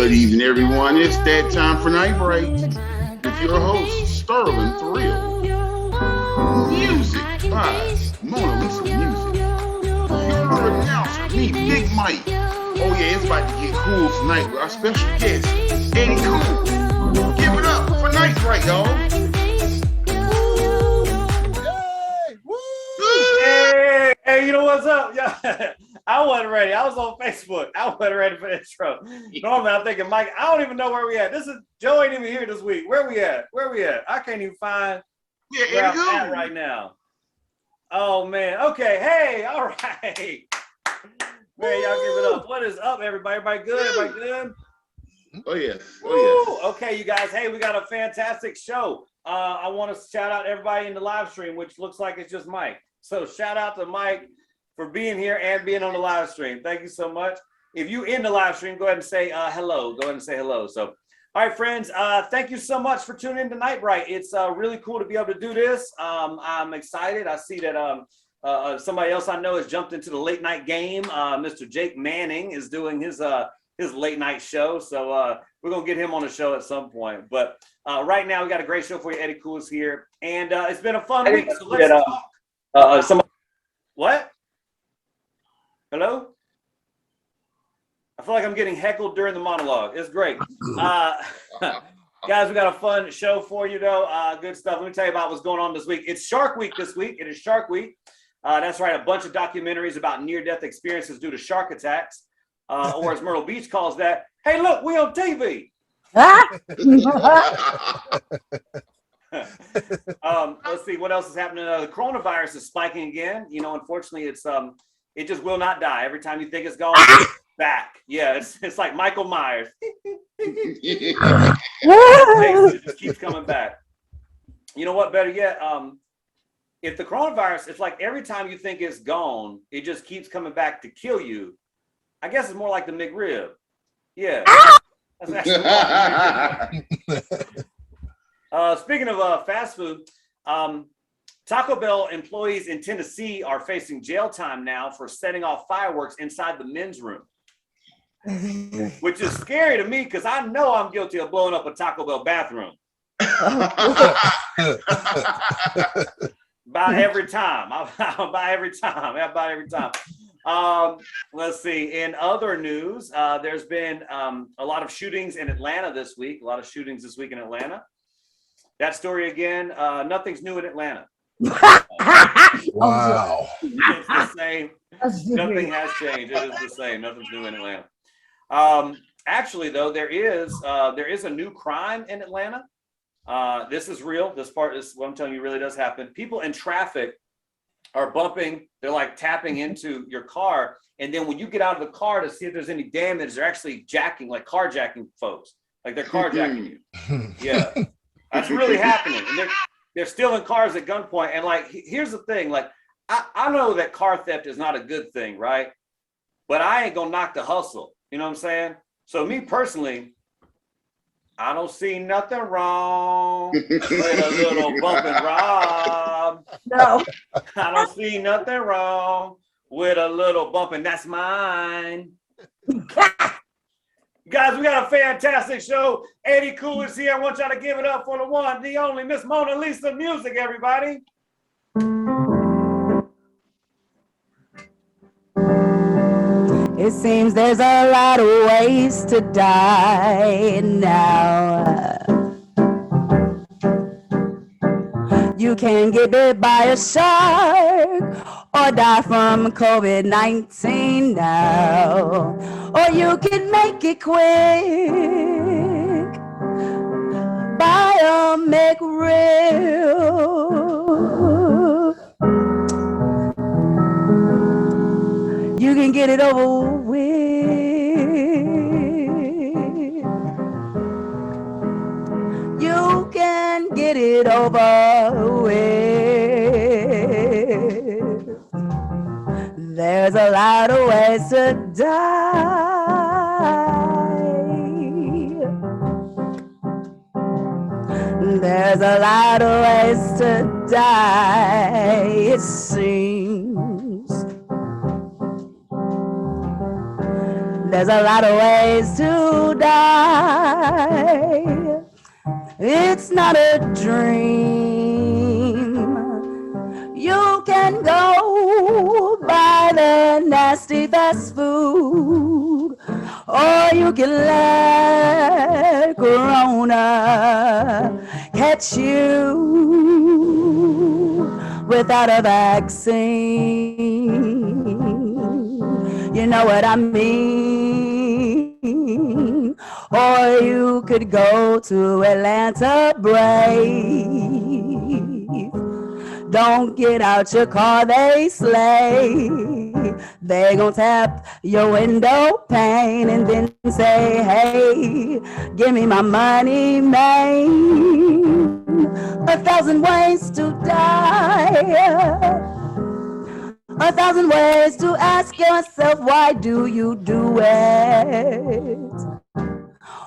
Good evening, everyone. It's that time for Nite Brite with your host, Sterling Thrill. Music by MonaLisa Musiq. Your announcer, me, Big Mike. Oh yeah, it's about to get cool tonight with our special guest, Eddy Kool. Give it up for Nite Brite, y'all. Hey, you know what's up? Yeah. I wasn't ready. I was on Facebook. I wasn't ready for the intro. Normally, I'm thinking, Mike, I don't even know where we at. Joe ain't even here this week. Where we at? I can't even find where I'm at right now. Oh, man. Okay. Hey, all right. Man, y'all give it up. What is up, everybody? Everybody good? Everybody good? Oh, yes. Okay, you guys. Hey, we got a fantastic show. I want to shout out everybody in the live stream, which looks like it's just Mike. So shout out to Mike for being here and being on the live stream. Thank you so much. If you in the live stream, go ahead and say hello. Go ahead and say hello. So, all right, friends, thank you so much for tuning in to Nite Brite. It's really cool to be able to do this. I'm excited. I see that somebody else I know has jumped into the late night game. Mr. Jake Manning is doing his late night show. So we're going to get him on the show at some point. But right now, we got a great show for you. Eddy Kool is here. And it's been a fun week. So let's talk. What? Hello? I feel like I'm getting heckled during the monologue. It's great. Guys, we got a fun show for you, though. Good stuff. Let me tell you about what's going on this week. It's Shark Week this week. It is Shark Week. That's right. A bunch of documentaries about near-death experiences due to shark attacks, or as Myrtle Beach calls that, hey, look, we on TV. Let's see what else is happening. The coronavirus is spiking again. You know, unfortunately, it just will not die. Every time you think it's gone, it's back. Yeah, it's like Michael Myers. It just keeps coming back. You know what? Better yet, if the coronavirus, it's like every time you think it's gone, it just keeps coming back to kill you. I guess it's more like the McRib. Yeah. That's actually speaking of fast food, Taco Bell employees in Tennessee are facing jail time now for setting off fireworks inside the men's room, which is scary to me because I know I'm guilty of blowing up a Taco Bell bathroom. About every time. Let's see. In other news, there's been a lot of shootings in Atlanta this week. A lot of shootings this week in Atlanta. That story again, nothing's new in Atlanta. Wow. It's the same. Nothing has changed. It is the same. Nothing's new in Atlanta. Actually, though, there is a new crime in Atlanta. This is real. This part is what I'm telling you really does happen. People in traffic are bumping. They're like tapping into your car. And then when you get out of the car to see if there's any damage, they're actually jacking, like carjacking folks. Like they're carjacking you. Yeah. That's really happening. And they're stealing cars at gunpoint. And like, here's the thing, like, I know that car theft is not a good thing, right? But I ain't gonna knock the hustle. You know what I'm saying? So me personally, I don't see nothing wrong with a little bump and rob. No. I don't see nothing wrong with a little bump, and that's mine. Guys, we got a fantastic show. Eddy Kool is here. I want y'all to give it up for the one, the only Miss MonaLisa Musiq, everybody. It seems there's a lot of ways to die now. You can get bit by a shark or die from COVID-19 now. Or you can make it quick by a McRib. You can get it over with. You can get it over with. There's a lot of ways to die. There's a lot of ways to die, it seems. There's a lot of ways to die. It's not a dream. You can go buy the nasty fast food, or you can let Corona catch you without a vaccine. You know what I mean? Or you could go to Atlanta, brave. Don't get out your car, they slay. They gon' tap your window pane and then say, hey, give me my money, man. 1,000 ways to die. 1,000 ways to ask yourself, why do you do it?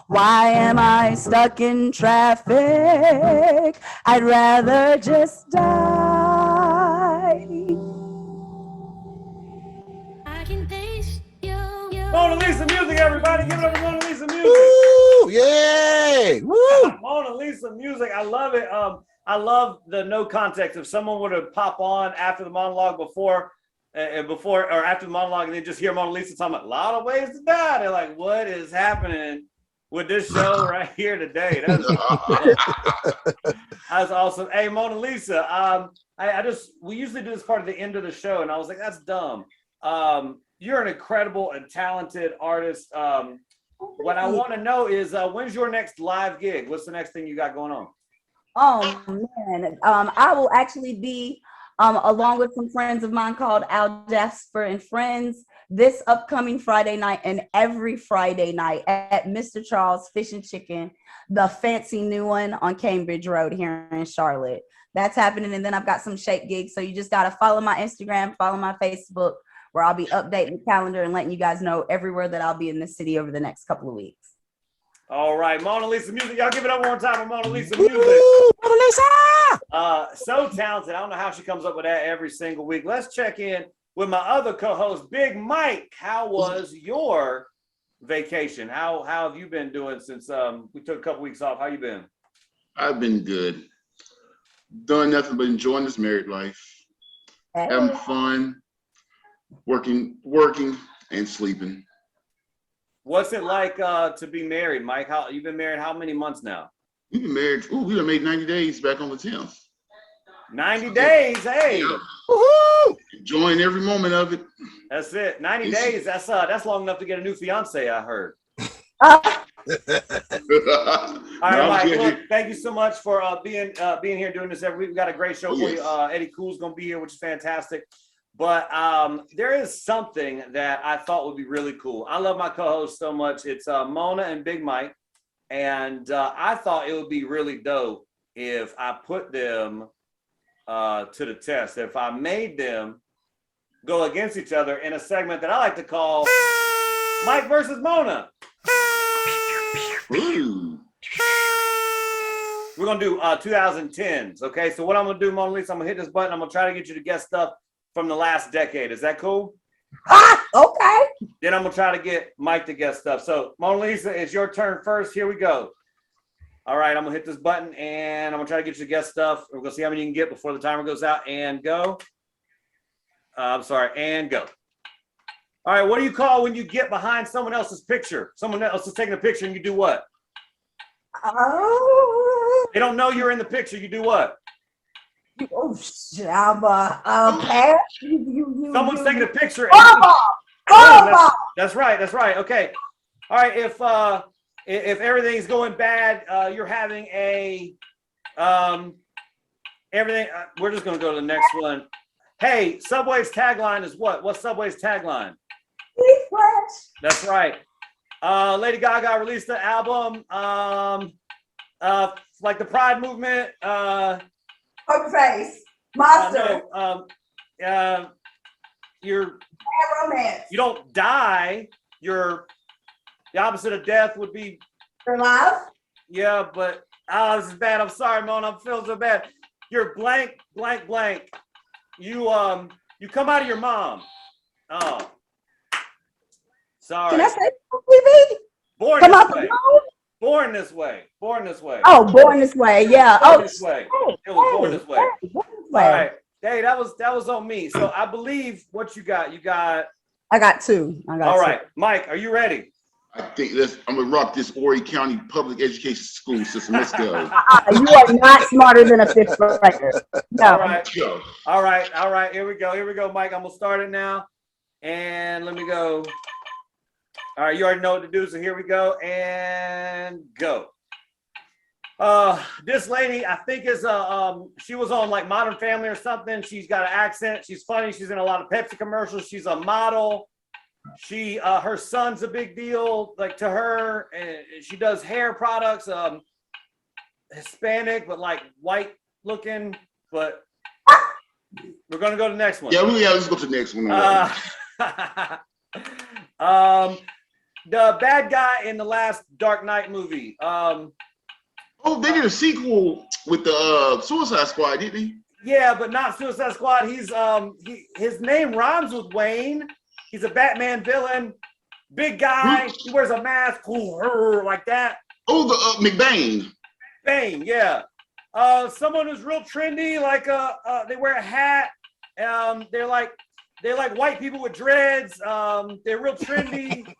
Why am I stuck in traffic? I'd rather just die. MonaLisa Musiq, everybody. Give it up for MonaLisa Musiq. Woo! Yay! Woo! MonaLisa Musiq. I love it. I love the no context. If someone were to pop on after the monologue before or after the monologue and then just hear MonaLisa talking about a lot of ways to die, they're like, what is happening with this show right here today? That's awesome. Hey, MonaLisa, we usually do this part at the end of the show, and I was like, that's dumb. You're an incredible and talented artist. What I want to know is, when's your next live gig? What's the next thing you got going on? Oh man, I will actually be along with some friends of mine called Al Jasper and Friends this upcoming Friday night and every Friday night at Mr. Charles Fish and Chicken, the fancy new one on Cambridge Road here in Charlotte. That's happening. And then I've got some shape gigs. So you just got to follow my Instagram, follow my Facebook, where I'll be updating the calendar and letting you guys know everywhere that I'll be in the city over the next couple of weeks. All right, MonaLisa Musiq. Y'all give it up one time for MonaLisa Musiq. Woo! MonaLisa! So talented. I don't know how she comes up with that every single week. Let's check in with my other co-host, Big Mike. How was your vacation? How have you been doing since we took a couple weeks off? How you been? I've been good. Done nothing but enjoying this married life. Having fun, working, and sleeping. What's it like to be married, Mike? You've been married how many months now? We've been married. We done made 90 days back on the 10th. 90 days, hey. Yeah. Woohoo! Enjoying every moment of it. That's it. 90 days. That's long enough to get a new fiance, I heard. Uh, All right, Mike. Look, thank you so much for being here doing this every week. We got a great show for you. Eddy Kool's gonna be here, which is fantastic. But there is something that I thought would be really cool. I love my co-host so much. It's Mona and Big Mike, and I thought it would be really dope if I put them to the test. If I made them go against each other in a segment that I like to call Mike versus Mona. Ooh. We're gonna do 2010s. Okay, so what I'm gonna do, MonaLisa, I'm gonna hit this button. I'm gonna try to get you to guess stuff from the last decade. Is that cool? okay. Then I'm gonna try to get Mike to guess stuff. So MonaLisa, it's your turn first. Here we go. All right, I'm gonna hit this button and I'm gonna try to get you to guess stuff. We're gonna see how many you can get before the timer goes out. And go. And go. All right, what do you call when you get behind someone else's picture? Someone else is taking a picture and you do what? Oh. They don't know you're in the picture. You do what? Oh shit! I'm okay. Someone's taking a picture. That's right. That's right. Okay. All right. If everything's going bad, you're having a everything. We're just gonna go to the next one. Hey, Subway's tagline is what? What's Subway's tagline? That's right. Lady Gaga released the album. Like the Pride movement. Open face. Monster. You're romance. You don't die. The opposite of death would be You're alive. Yeah, but this is bad. I'm sorry, Mona. I'm feeling so bad. You're blank. You come out of your mom. Oh. Sorry. Can I say Born Come this out the way. blue? Born this way. Born this way. Oh, born this way. Yeah. Born Oh, this way. hey, It was born this way. hey, born this way. All right. Hey, that was on me. So I believe what you got. You got. I got two. All right, Mike, are you ready? I think I'm gonna rock this Horry County public education school system. Let's go. You are not smarter than a fifth grader. No. All right. Go. All right. Here we go, Mike. I'm gonna start it now. And let me go. All right, you already know what to do, so here we go and go. This lady, I think is she was on like Modern Family or something. She's got an accent. She's funny. She's in a lot of Pepsi commercials. She's a model. She her son's a big deal, like to her, and she does hair products. Hispanic, but like white looking. But we're gonna go to the next one. Yeah, let's go to the next one. The bad guy in the last Dark Knight movie. Oh, they did a sequel with the Suicide Squad, didn't they? Yeah, but not Suicide Squad. He's his name rhymes with Wayne. He's a Batman villain. Big guy. He wears a mask. Like that. Oh, the McBain. Bane, yeah. Someone who's real trendy, like they wear a hat. They're like white people with dreads. They're real trendy.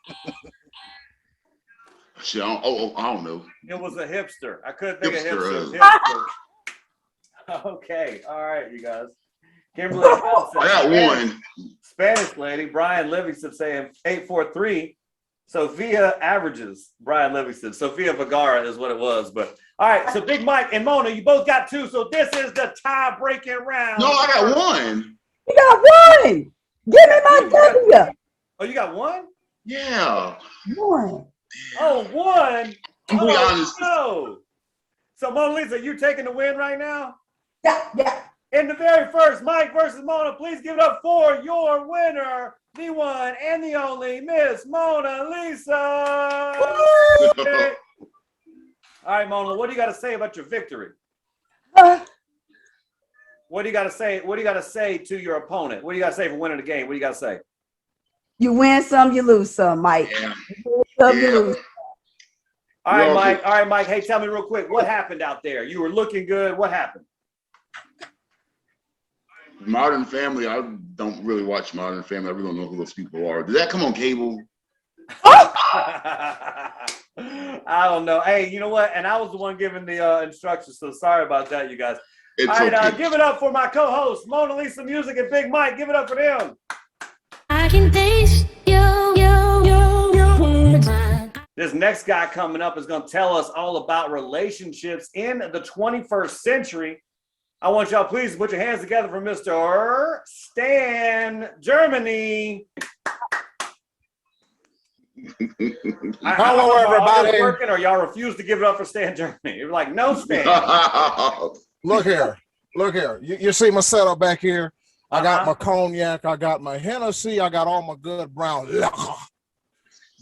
Shit, I don't know. It was a hipster. I couldn't think of Hipster, hipster. Okay, all right, you guys. Kimberly, I got one. Spanish lady, Brian Livingston saying 843. Sophia averages. Brian Livingston. Sophia Vergara is what it was. But all right, so Big Mike and Mona, you both got two. So this is the tie-breaking round. No, I got one. You got one. Give me my W. Oh, you got one? Yeah. One. Oh, one. I'm being honest. No. So MonaLisa, you taking the win right now? Yeah. In the very first Mike versus Mona, please give it up for your winner, the one and the only Miss MonaLisa. Okay. All right, Mona, what do you got to say about your victory? What do you got to say? What do you got to say to your opponent? What do you got to say for winning the game? What do you got to say? You win some, you lose some, Mike. Yeah. You win some, you lose. All right, Mike. All right, Mike. Hey, tell me real quick, what happened out there? You were looking good. What happened? Modern Family, I don't really watch Modern Family. I really don't know who those people are. Did that come on cable? I don't know. Hey, you know what? And I was the one giving the instructions, so sorry about that, you guys. It's all right, okay. Give it up for my co-hosts, MonaLisa Musiq and Big Mike. Give it up for them. I can taste your This next guy coming up is going to tell us all about relationships in the 21st century. I want y'all please put your hands together for Mr. Stan Germany. Hello, everybody. Working, or y'all refuse to give it up for Stan Germany? You're like, no, Stan. Look here. You see my setup back here? I got my cognac, I got my Hennessy, I got all my good brown liquor.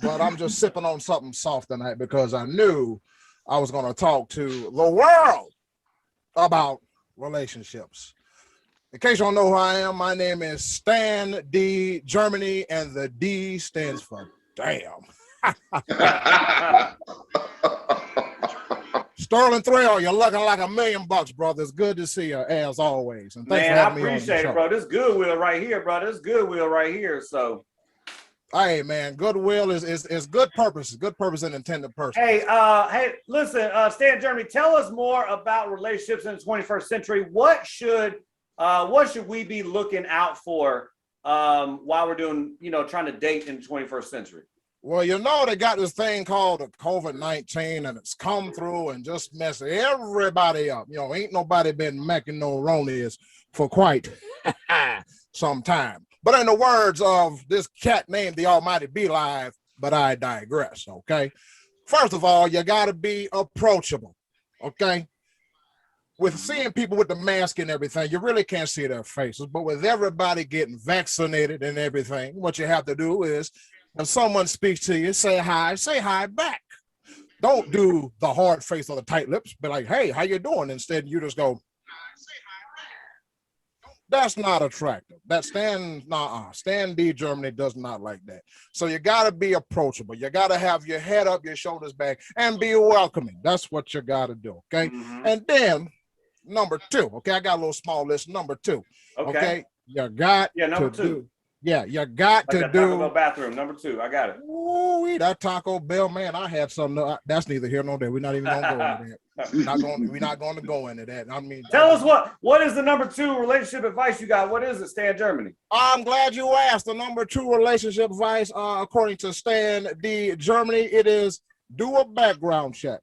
But I'm just sipping on something soft tonight because I knew I was going to talk to the world about relationships. In case you don't know who I am, my name is Stan D. Germany, and the D stands for damn. Sterling Thrill, you're looking like $1 million, brother. It's good to see you as always. And thanks Man, for I having me on the appreciate show. it, bro. This goodwill right here, bro. This goodwill right here. So, hey, man, goodwill is good purpose. Good purpose and intended person. hey, listen, Stan Germany, tell us more about relationships in the 21st century. What should we be looking out for while we're doing, trying to date in the 21st century? Well, they got this thing called COVID-19, and it's come through and just messed everybody up. Ain't nobody been making no ronies for quite some time. But in the words of this cat named the Almighty Be Live, but I digress, okay? First of all, you got to be approachable, okay? With seeing people with the mask and everything, you really can't see their faces. But with everybody getting vaccinated and everything, what you have to do is, if someone speaks to you, say hi back. Don't do the hard face or the tight lips. Be like, hey, how you doing? Instead, you just go, That's not attractive. That Stan D Germany does not like that. So you got to be approachable. You got to have your head up, your shoulders back, and be welcoming. That's what you got to do. Okay. And then number 2. Okay, I got a little small list. Number 2. Okay, you got number to 2. do. Yeah, you got like to that do. Taco Bell bathroom. Number 2. I got it. Ooh, that Taco Bell, man. I had something. That's neither here nor there. We're not even gonna go into that. We're not going to go into that. I mean, tell us what is the number 2 relationship advice you got? What is it, Stan Germany? I'm glad you asked. The number 2 relationship advice, according to Stan D Germany, it is do a background check,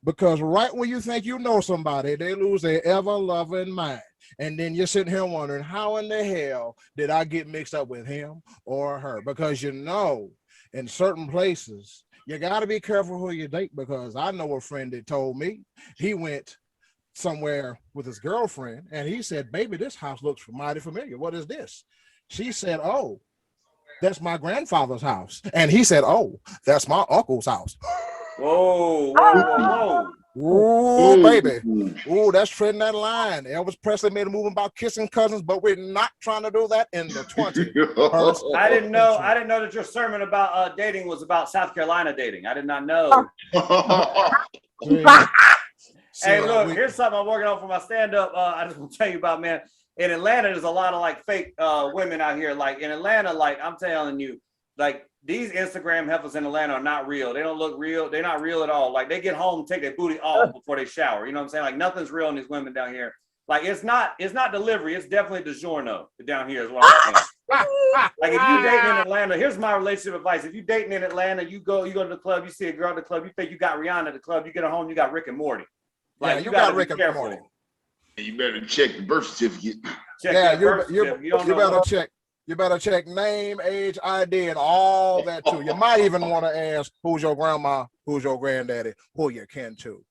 because right when you think you know somebody, they lose their ever-loving mind. And then you're sitting here wondering, how in the hell did I get mixed up with him or her? Because in certain places, you got to be careful who you date, because I know a friend that told me he went somewhere with his girlfriend and he said, baby, this house looks mighty familiar. What is this? She said, oh, that's my grandfather's house. And he said, oh, that's my uncle's house. Whoa. Ooh, baby. Ooh, that's treading that line. Elvis Presley made a movie about kissing cousins, but we're not trying to do that in the 20s. I didn't know that your sermon about dating was about South Carolina dating. I did not know. Hey, look, here's something I'm working on for my stand-up. I just want to tell you about, man. In Atlanta, there's a lot of like fake women out here. Like in Atlanta, like I'm telling you, like these Instagram heifers in Atlanta are not real. They don't look real. They're not real at all. Like they get home, take their booty off before they shower. You know what I'm saying? Like nothing's real in these women down here. Like it's not delivery. It's definitely DiGiorno down here is what I'm saying. Like if you dating in Atlanta, here's my relationship advice. If you dating in Atlanta, you go to the club, you see a girl at the club, you think you got Rihanna at the club, you get her home, you got Rick and Morty. Like you got Rick and Morty. You better check the birth certificate. You better check name, age, ID, and all that too. You might even want to ask who's your grandma, who's your granddaddy, who you kin to.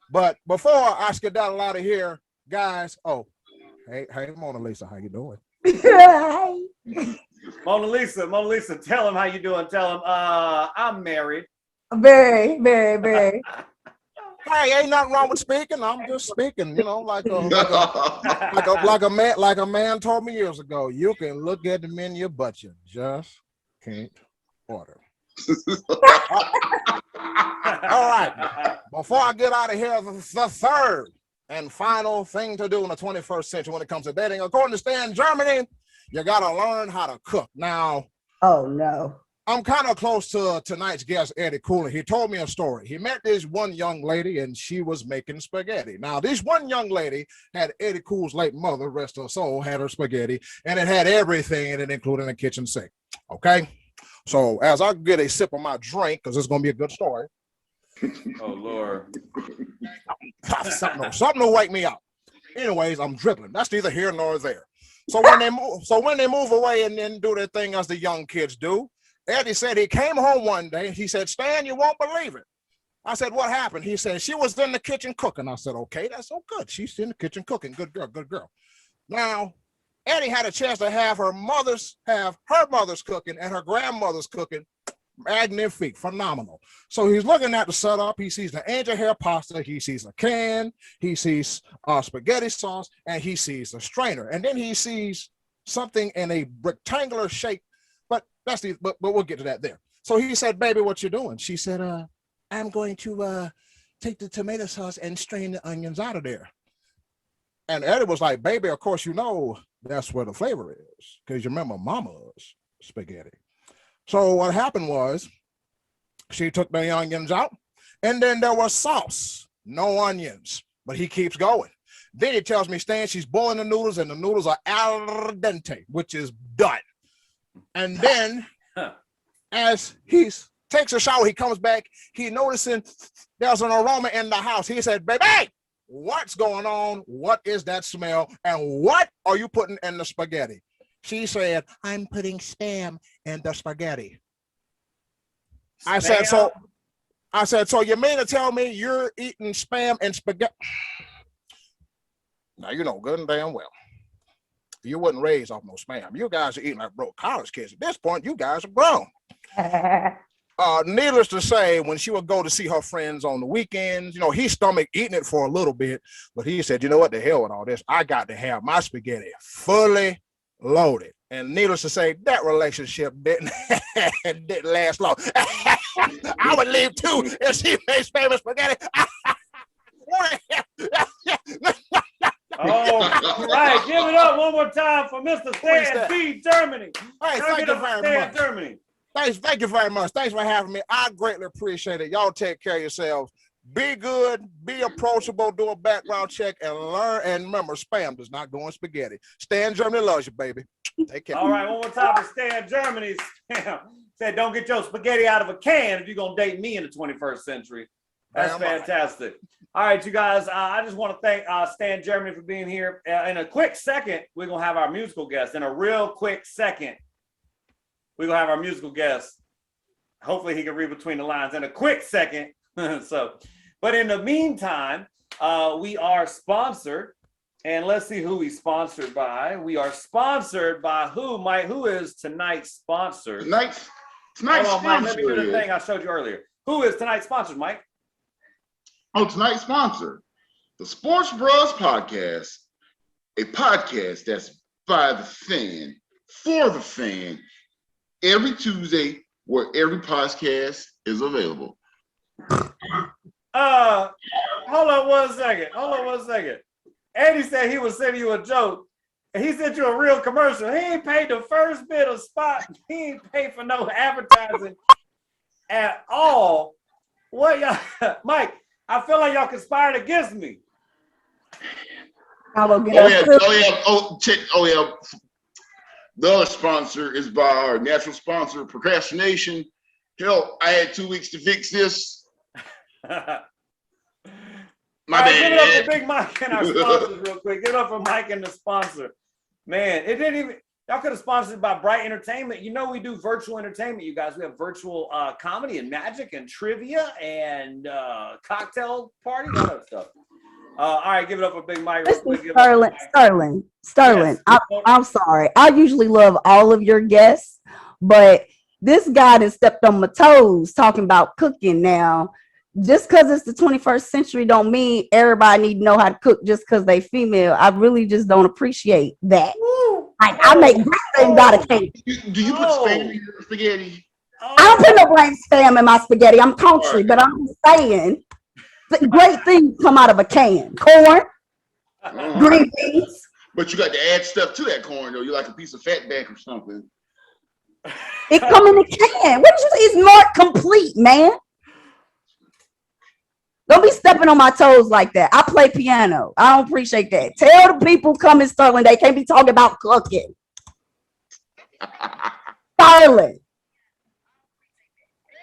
But before I skedaddle out of here, guys. Oh, hey, MonaLisa, how you doing? MonaLisa, tell him how you doing. Tell him I'm married. Very, very, very. Hey, ain't nothing wrong with speaking. I'm just speaking, like a man told me years ago. You can look at the menu, but you just can't order. All right. Before I get out of here, the third and final thing to do in the 21st century when it comes to dating, according to Stan Germany, you got to learn how to cook. Now, oh no. I'm kind of close to tonight's guest, Eddy Kool. He told me a story. He met this one young lady and she was making spaghetti. Now, this one young lady had Eddy Kool's late mother, rest her soul, had her spaghetti, and it had everything in it, including a kitchen sink. Okay? So as I get a sip of my drink, because it's going to be a good story. Oh, Lord. Something to wake me up. Anyways, I'm dribbling. That's neither here nor there. So when they move away and then do their thing as the young kids do, Eddy said he came home one day. He said, Stan, you won't believe it. I said, what happened? He said, she was in the kitchen cooking. I said, okay, that's so good. She's in the kitchen cooking. Good girl, good girl. Now, Eddy had a chance to have her mother's cooking and her grandmother's cooking. Magnifique, phenomenal. So he's looking at the setup. He sees the angel hair pasta. He sees a can. He sees spaghetti sauce, and he sees a strainer. And then he sees something in a rectangular shape. But we'll get to that there. So he said, baby, what you doing? She said, I'm going to take the tomato sauce and strain the onions out of there. And Eddy was like, baby, of course, that's where the flavor is. Because you remember mama's spaghetti. So what happened was she took the onions out and then there was sauce, no onions, but he keeps going. Then he tells me, Stan, she's boiling the noodles and the noodles are al dente, which is done. And then as he takes a shower, he comes back, he noticing there's an aroma in the house. He said, baby, what's going on? What is that smell? And what are you putting in the spaghetti? She said, I'm putting Spam in the spaghetti. Spam? I said, so you mean to tell me you're eating Spam and spaghetti? Now, you know good and damn well. You wasn't raised off no Spam. You guys are eating like broke college kids. At this point, you guys are grown. Needless to say, when she would go to see her friends on the weekends, you know, he stomach eating it for a little bit, but he said, you know what, the hell with all this. I got to have my spaghetti fully loaded. And needless to say, that relationship didn't last long. I would leave too if she makes famous spaghetti. Oh, right. Give it up one more time for Mr. Stan B. Germany. Hey, thank you very much. Germany. Thank you very much. Thanks for having me. I greatly appreciate it. Y'all take care of yourselves. Be good, be approachable, do a background check, and learn. And remember, spam does not go in spaghetti. Stan Germany loves you, baby. Take care. All right, one more time for Stan Germany. Said, don't get your spaghetti out of a can if you're going to date me in the 21st century. That's fantastic. All right, you guys, I just want to thank Stan Germany for being here. In a quick second, we're going to have our musical guest. In a real quick second, we're going to have our musical guest. Hopefully he can read between the lines in a quick second. But in the meantime, we are sponsored. And let's see who we sponsored by. We are sponsored by who, Mike? Who is tonight's sponsor? Tonight's Mike, sponsor. let me do the thing I showed you earlier. Who is tonight's sponsor, Mike? Oh, tonight's sponsor, the Sports Bros Podcast, a podcast that's by the fan, for the fan, every Tuesday, where every podcast is available. Hold on one second. Eddy said he was sending you a joke. And he sent you a real commercial. He ain't paid the first bit of spot. He ain't paid for no advertising at all. What y'all, Mike? I feel like y'all conspired against me. Oh yeah. The other sponsor is by our natural sponsor, procrastination. Hell, I had 2 weeks to fix this. My bad. Give it up for Big Mike and our sponsors real quick. Give it up for Mike and the sponsor. Man, it didn't even, y'all could have sponsored by Bright Entertainment. You know we do virtual entertainment, you guys. We have virtual comedy and magic and trivia and cocktail party, all that stuff. All right, give it up for Big Mike. Sterling. Yes. I'm sorry. I usually love all of your guests, but this guy has stepped on my toes talking about cooking now. Just because it's the 21st century don't mean everybody need to know how to cook just because they female. I really just don't appreciate that. I make great things out of cake. Do you put spam in your spaghetti? I don't put no black spam in my spaghetti. I'm country, but I'm just saying great things come out of a can. Corn, green beans. But you got to add stuff to that corn, though. You're like a piece of fatback or something. It come in a can. What did you say? It's not complete, man. Don't be stepping on my toes like that. I play piano. I don't appreciate that. Tell the people coming Sterling they can't be talking about cooking. Sterling.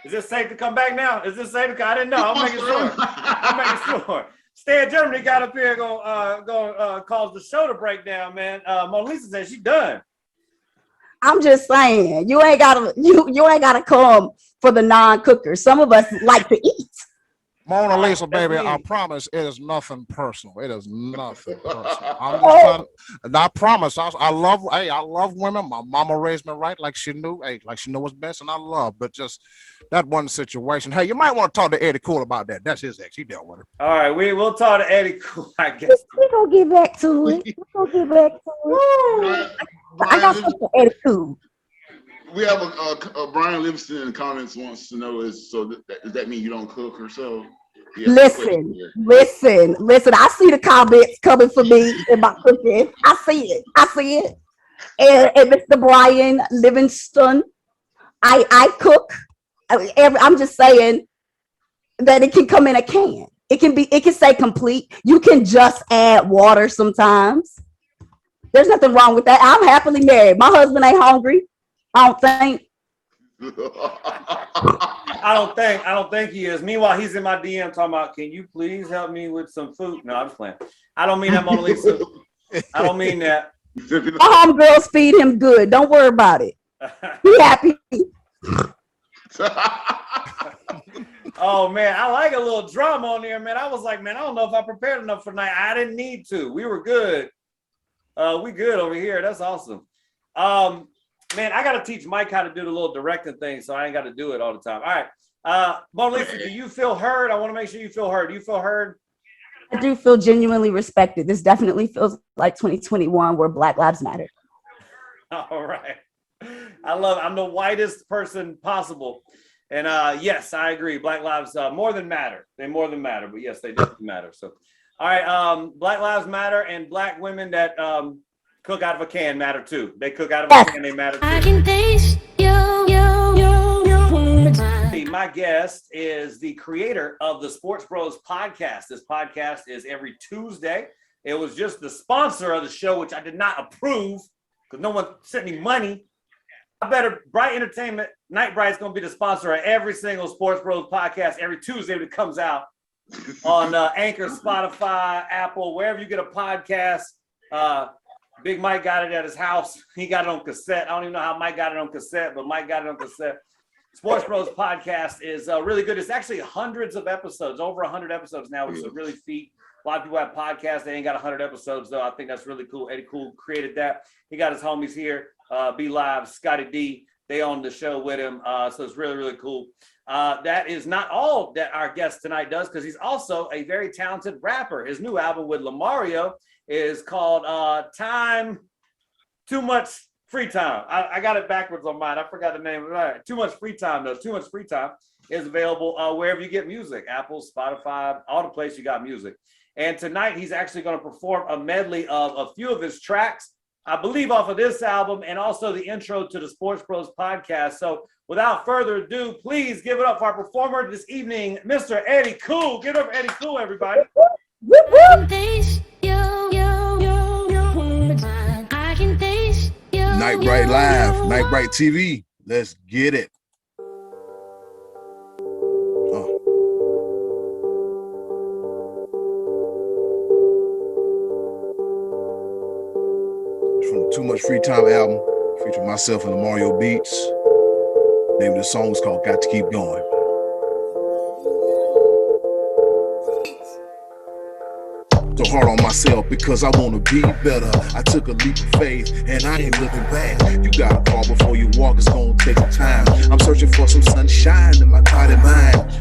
Is this safe to come back now? Is this safe to come? I didn't know. I'm making sure. Stan Germany got up here going cause the show to break down, man. MonaLisa said she's done. I'm just saying, you ain't gotta come for the non-cookers. Some of us like to eat. MonaLisa, baby, I promise it is nothing personal. It is nothing personal. I'm just trying, and I promise, I love women. My mama raised me right, like she knew what's best, and I love. But just that one situation. Hey, you might want to talk to Eddy Kool about that. That's his ex. He dealt with her. All right, we'll talk to Eddy Kool, I guess. We're gonna get back to it. I got something for Eddy Kool. We have a Brian Livingston in the comments wants to know does that mean you don't cook or so? Listen. I see the comments coming for me in my cooking. I see it. And Mr. Brian Livingston, I cook. I'm just saying that it can come in a can. It can say complete. You can just add water sometimes. There's nothing wrong with that. I'm happily married. My husband ain't hungry. I don't think. I don't think he is. Meanwhile, he's in my DM talking about, can you please help me with some food? No, I'm just playing. I don't mean that, MonaLisa. I don't mean that. My homegirls feed him good. Don't worry about it. Be happy. Oh man, I like a little drama on there, man. I was like, man, I don't know if I prepared enough for tonight. I didn't need to. We were good. We good over here. That's awesome. Man, I got to teach Mike how to do the little directing thing, so I ain't got to do it all the time. All right. MonaLisa, do you feel heard? I want to make sure you feel heard. Do you feel heard? I do feel genuinely respected. This definitely feels like 2021 where Black Lives Matter. All right. I'm the whitest person possible. And yes, I agree. Black lives more than matter. They more than matter, but yes, they definitely matter. So, all right. Black lives matter, and Black women that cook out of a can matter too. They cook out of a can, they matter too. I can taste My guest is the creator of the Sports Bros podcast. This podcast is every Tuesday. It was just the sponsor of the show, which I did not approve because no one sent me money. I better Bright Entertainment, Nite Brite is going to be the sponsor of every single Sports Bros podcast every Tuesday when it comes out on Anchor, Spotify, Apple, wherever you get a podcast. Big Mike got it at his house. He got it on cassette. I don't even know how Mike got it on cassette, but Mike got it on cassette. Sports Bros podcast is really good. It's actually hundreds of episodes, over 100 episodes now, which is a really feat. A lot of people have podcasts. They ain't got 100 episodes, though. I think that's really cool. Eddy Kool created that. He got his homies here, Be Live, Scotty D. They on the show with him. So it's really, really cool. That is not all that our guest tonight does, because he's also a very talented rapper. His new album with Lamario is called Too Much Free Time. I got it backwards on mine. I forgot the name. All right. Too Much Free Time, though. Too Much Free Time is available wherever you get music. Apple, Spotify, all the places you got music. And tonight he's actually going to perform a medley of a few of his tracks, I believe off of this album, and also the intro to the Sports Bros podcast. So without further ado, please give it up for our performer this evening, Mr. Eddy Kool. Give it up for Eddy Kool, everybody. Nite Brite Live, Nite Brite TV. Let's get it. It's from the Too Much Free Time album, featuring myself and the Mario Beats. The name of the song is called Got to Keep Going. So hard on myself because I want to be better. I took a leap of faith and I ain't looking back. You gotta crawl before you walk, it's gonna take some time. I'm searching for some sunshine in my cloudy mind.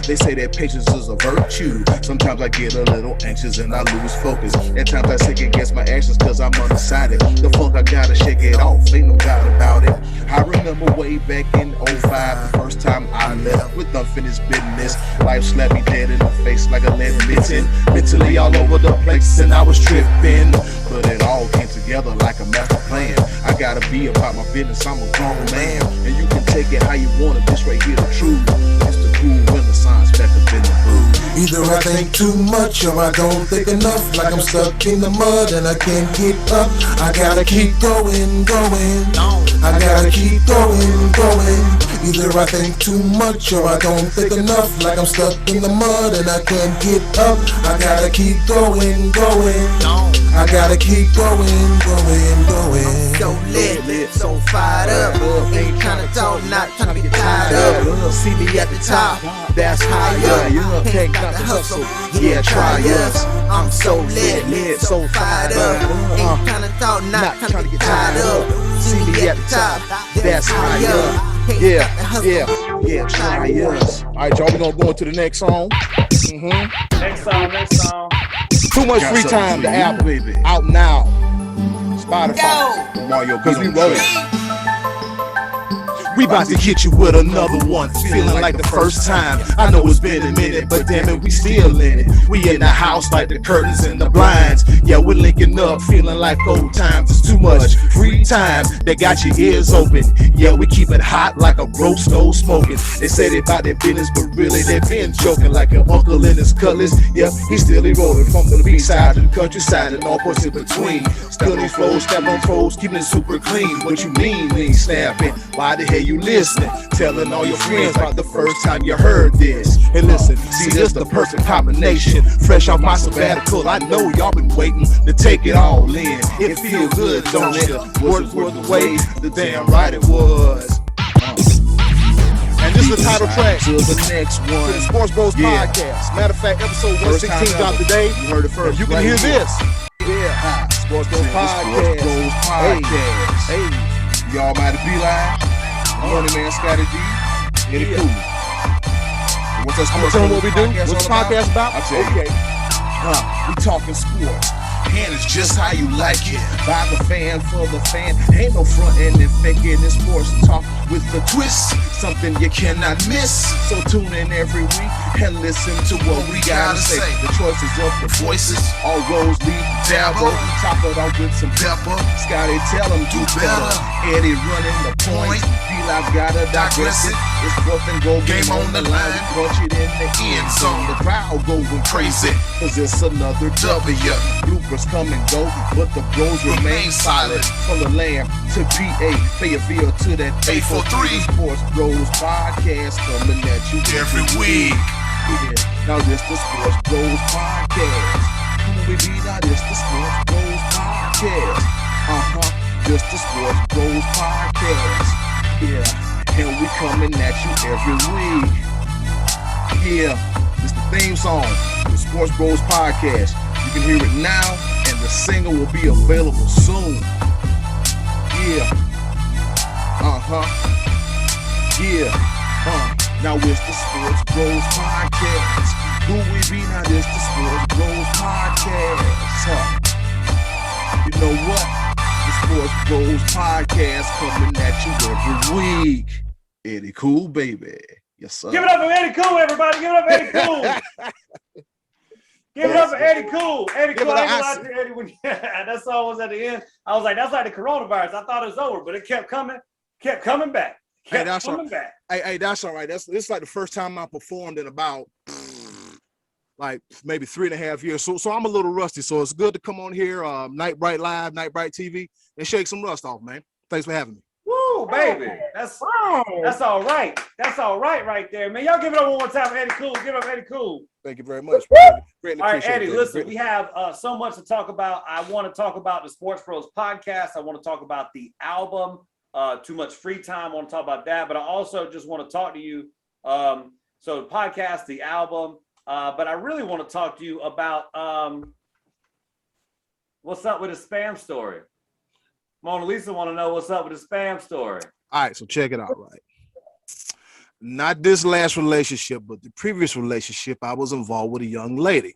They say that patience is a virtue. Sometimes I get a little anxious and I lose focus. At times I second guess my actions cause I'm undecided. The funk, I gotta shake it off, ain't no doubt about it. I remember way back in 05, the first time I left with unfinished business. Life slapped me dead in the face like a lead mitten. Mentally all over the place and I was tripping, but it all came together like a master plan. I gotta be about my business, I'm a grown man, and you can take it how you want it. This right here the truth. It's the cool renaissance back up in the booth. Either I think too much or I don't think enough. Like I'm stuck in the mud and I can't get up. I gotta keep going. I gotta keep going. Either I think too much or I don't think enough. Like I'm stuck in the mud and I can't get up. I gotta keep going. I gotta keep going. I'm so lit, so fired up. Ain't tryna talk, not tryna get tied up. See me at the top, that's higher. Ain't got the hustle, yeah, try us. I'm so lit, so fired up. Ain't tryna talk, not tryna get tied up. See me at the top, that's higher. Yeah, try us. All right, y'all, we're gonna go into the next song. Next song. Too Much Free Time, the album, baby. out now. Spotify. Mario Because we wrote it. We about to hit you with another one, feeling like the first time. I know it's been a minute, but damn it, we still in it. We in the house like the curtains and the blinds. Yeah, we're linking up, feeling like old times. It's too much free time that got your ears open. Yeah, we keep it hot like a roast stove smoking. They say they about their business, but really they been joking like an uncle in his cutlass. Yeah, he's still rolling from the beach side to the countryside and all parts in between. Still these flows, step on toes, keeping it super clean. What you mean snapping? Why the hell you listening? Telling all your friends about the first time you heard this. And listen, see, this the perfect combination. Fresh off my sabbatical, I know y'all been waiting to take it all in. It feel good, don't it? Words worth the wait, the damn right it was. And this is the title track to the next to the one. Sports Bros podcast. Matter of fact, episode 116 dropped today. You heard it first. You can hear this. Yeah, Sports Bros podcast. Sports Bros podcast. Hey. Y'all might be live. Money Man Scotty G. Eddy Kool. What's that sports? Tell them what we do. What's the podcast about? I'll tell you. Okay. We talking sports. And it's just how you like it. By the fan, for the fan. Ain't no frontin' and faking in sports talk with the twist. Something you cannot miss. So tune in every week and listen to what we gotta say. The choices of the voices. All roads lead to Dabo. Top it off with some pepper. Scotty, tell them do better. Eddie running the point. B-Live gotta digress it. It's fourth and goal. Game on the line. We punch it in the end zone. The crowd going crazy. Cause it's another W. Bloopers come and go, but the bros remain silent. From the land to PA, Fayetteville to that 843 Sports Bros Podcast coming at you every week. Yeah, now this the Sports Bros Podcast. Who we be? Now this the Sports Bros Podcast. Just the Sports Bros Podcast. Yeah, and we coming at you every week. Yeah, it's the theme song, the Sports Bros Podcast. You can hear it now, and the single will be available soon. Yeah. Yeah. Now it's the Sports Bros Podcast. Who we be? Now it's the Sports Bros Podcast. You know what? The Sports Bros Podcast coming at you every week. Eddy Kool, baby. Yes, sir. Give it up for Eddy Kool, everybody. Give it up for Eddy Kool. Give it up for Eddy Kool. Eddy Kool. I ain't gonna lie to you, Eddie, when that song was at the end. I was like, that's like the coronavirus. I thought it was over, but it kept coming back. Coming back. Hey, that's all right. It's like the first time I performed in about like maybe 3.5 years. So I'm a little rusty. So it's good to come on here, Nite Brite Live, Nite Brite TV, and shake some rust off, man. Thanks for having me. Woo, baby. That's all right. That's all right there, man. Y'all give it up one more time for Eddy Kool. Give it up, Eddy Kool. Thank you very much. All right, Eddie, listen, we have so much to talk about. I want to talk about the Sports Bros Podcast. I want to talk about the album, Too Much Free Time. I want to talk about that, but I also just want to talk to you. So the podcast, the album, but I really want to talk to you about what's up with the spam story. MonaLisa want to know what's up with the spam story. All right, so check it out, right? Not this last relationship, but the previous relationship, I was involved with a young lady.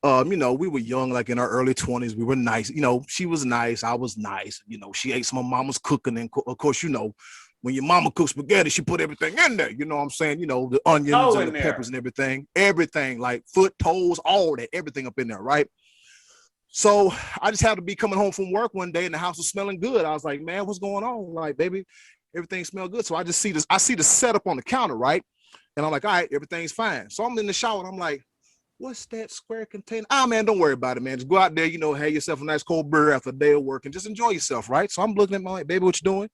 You know, we were young, like in our early 20s. We were nice. You know, she was nice. I was nice. You know, she ate some of mama's cooking. And of course, you know, when your mama cooks spaghetti, she put everything in there. You know what I'm saying? You know, the onions and the peppers and everything. Everything, like foot, toes, all that, everything up in there, right? So I just happened to be coming home from work one day and the house was smelling good. I was like, man, what's going on? Like, baby, everything smells good. So I just see this, I see the setup on the counter, right? And I'm like, all right, everything's fine. So I'm in the shower and I'm like, what's that square container? Ah, man, don't worry about it, man. Just go out there, you know, have yourself a nice cold beer after a day of work and just enjoy yourself, right? So I'm looking at my like, baby, what you doing?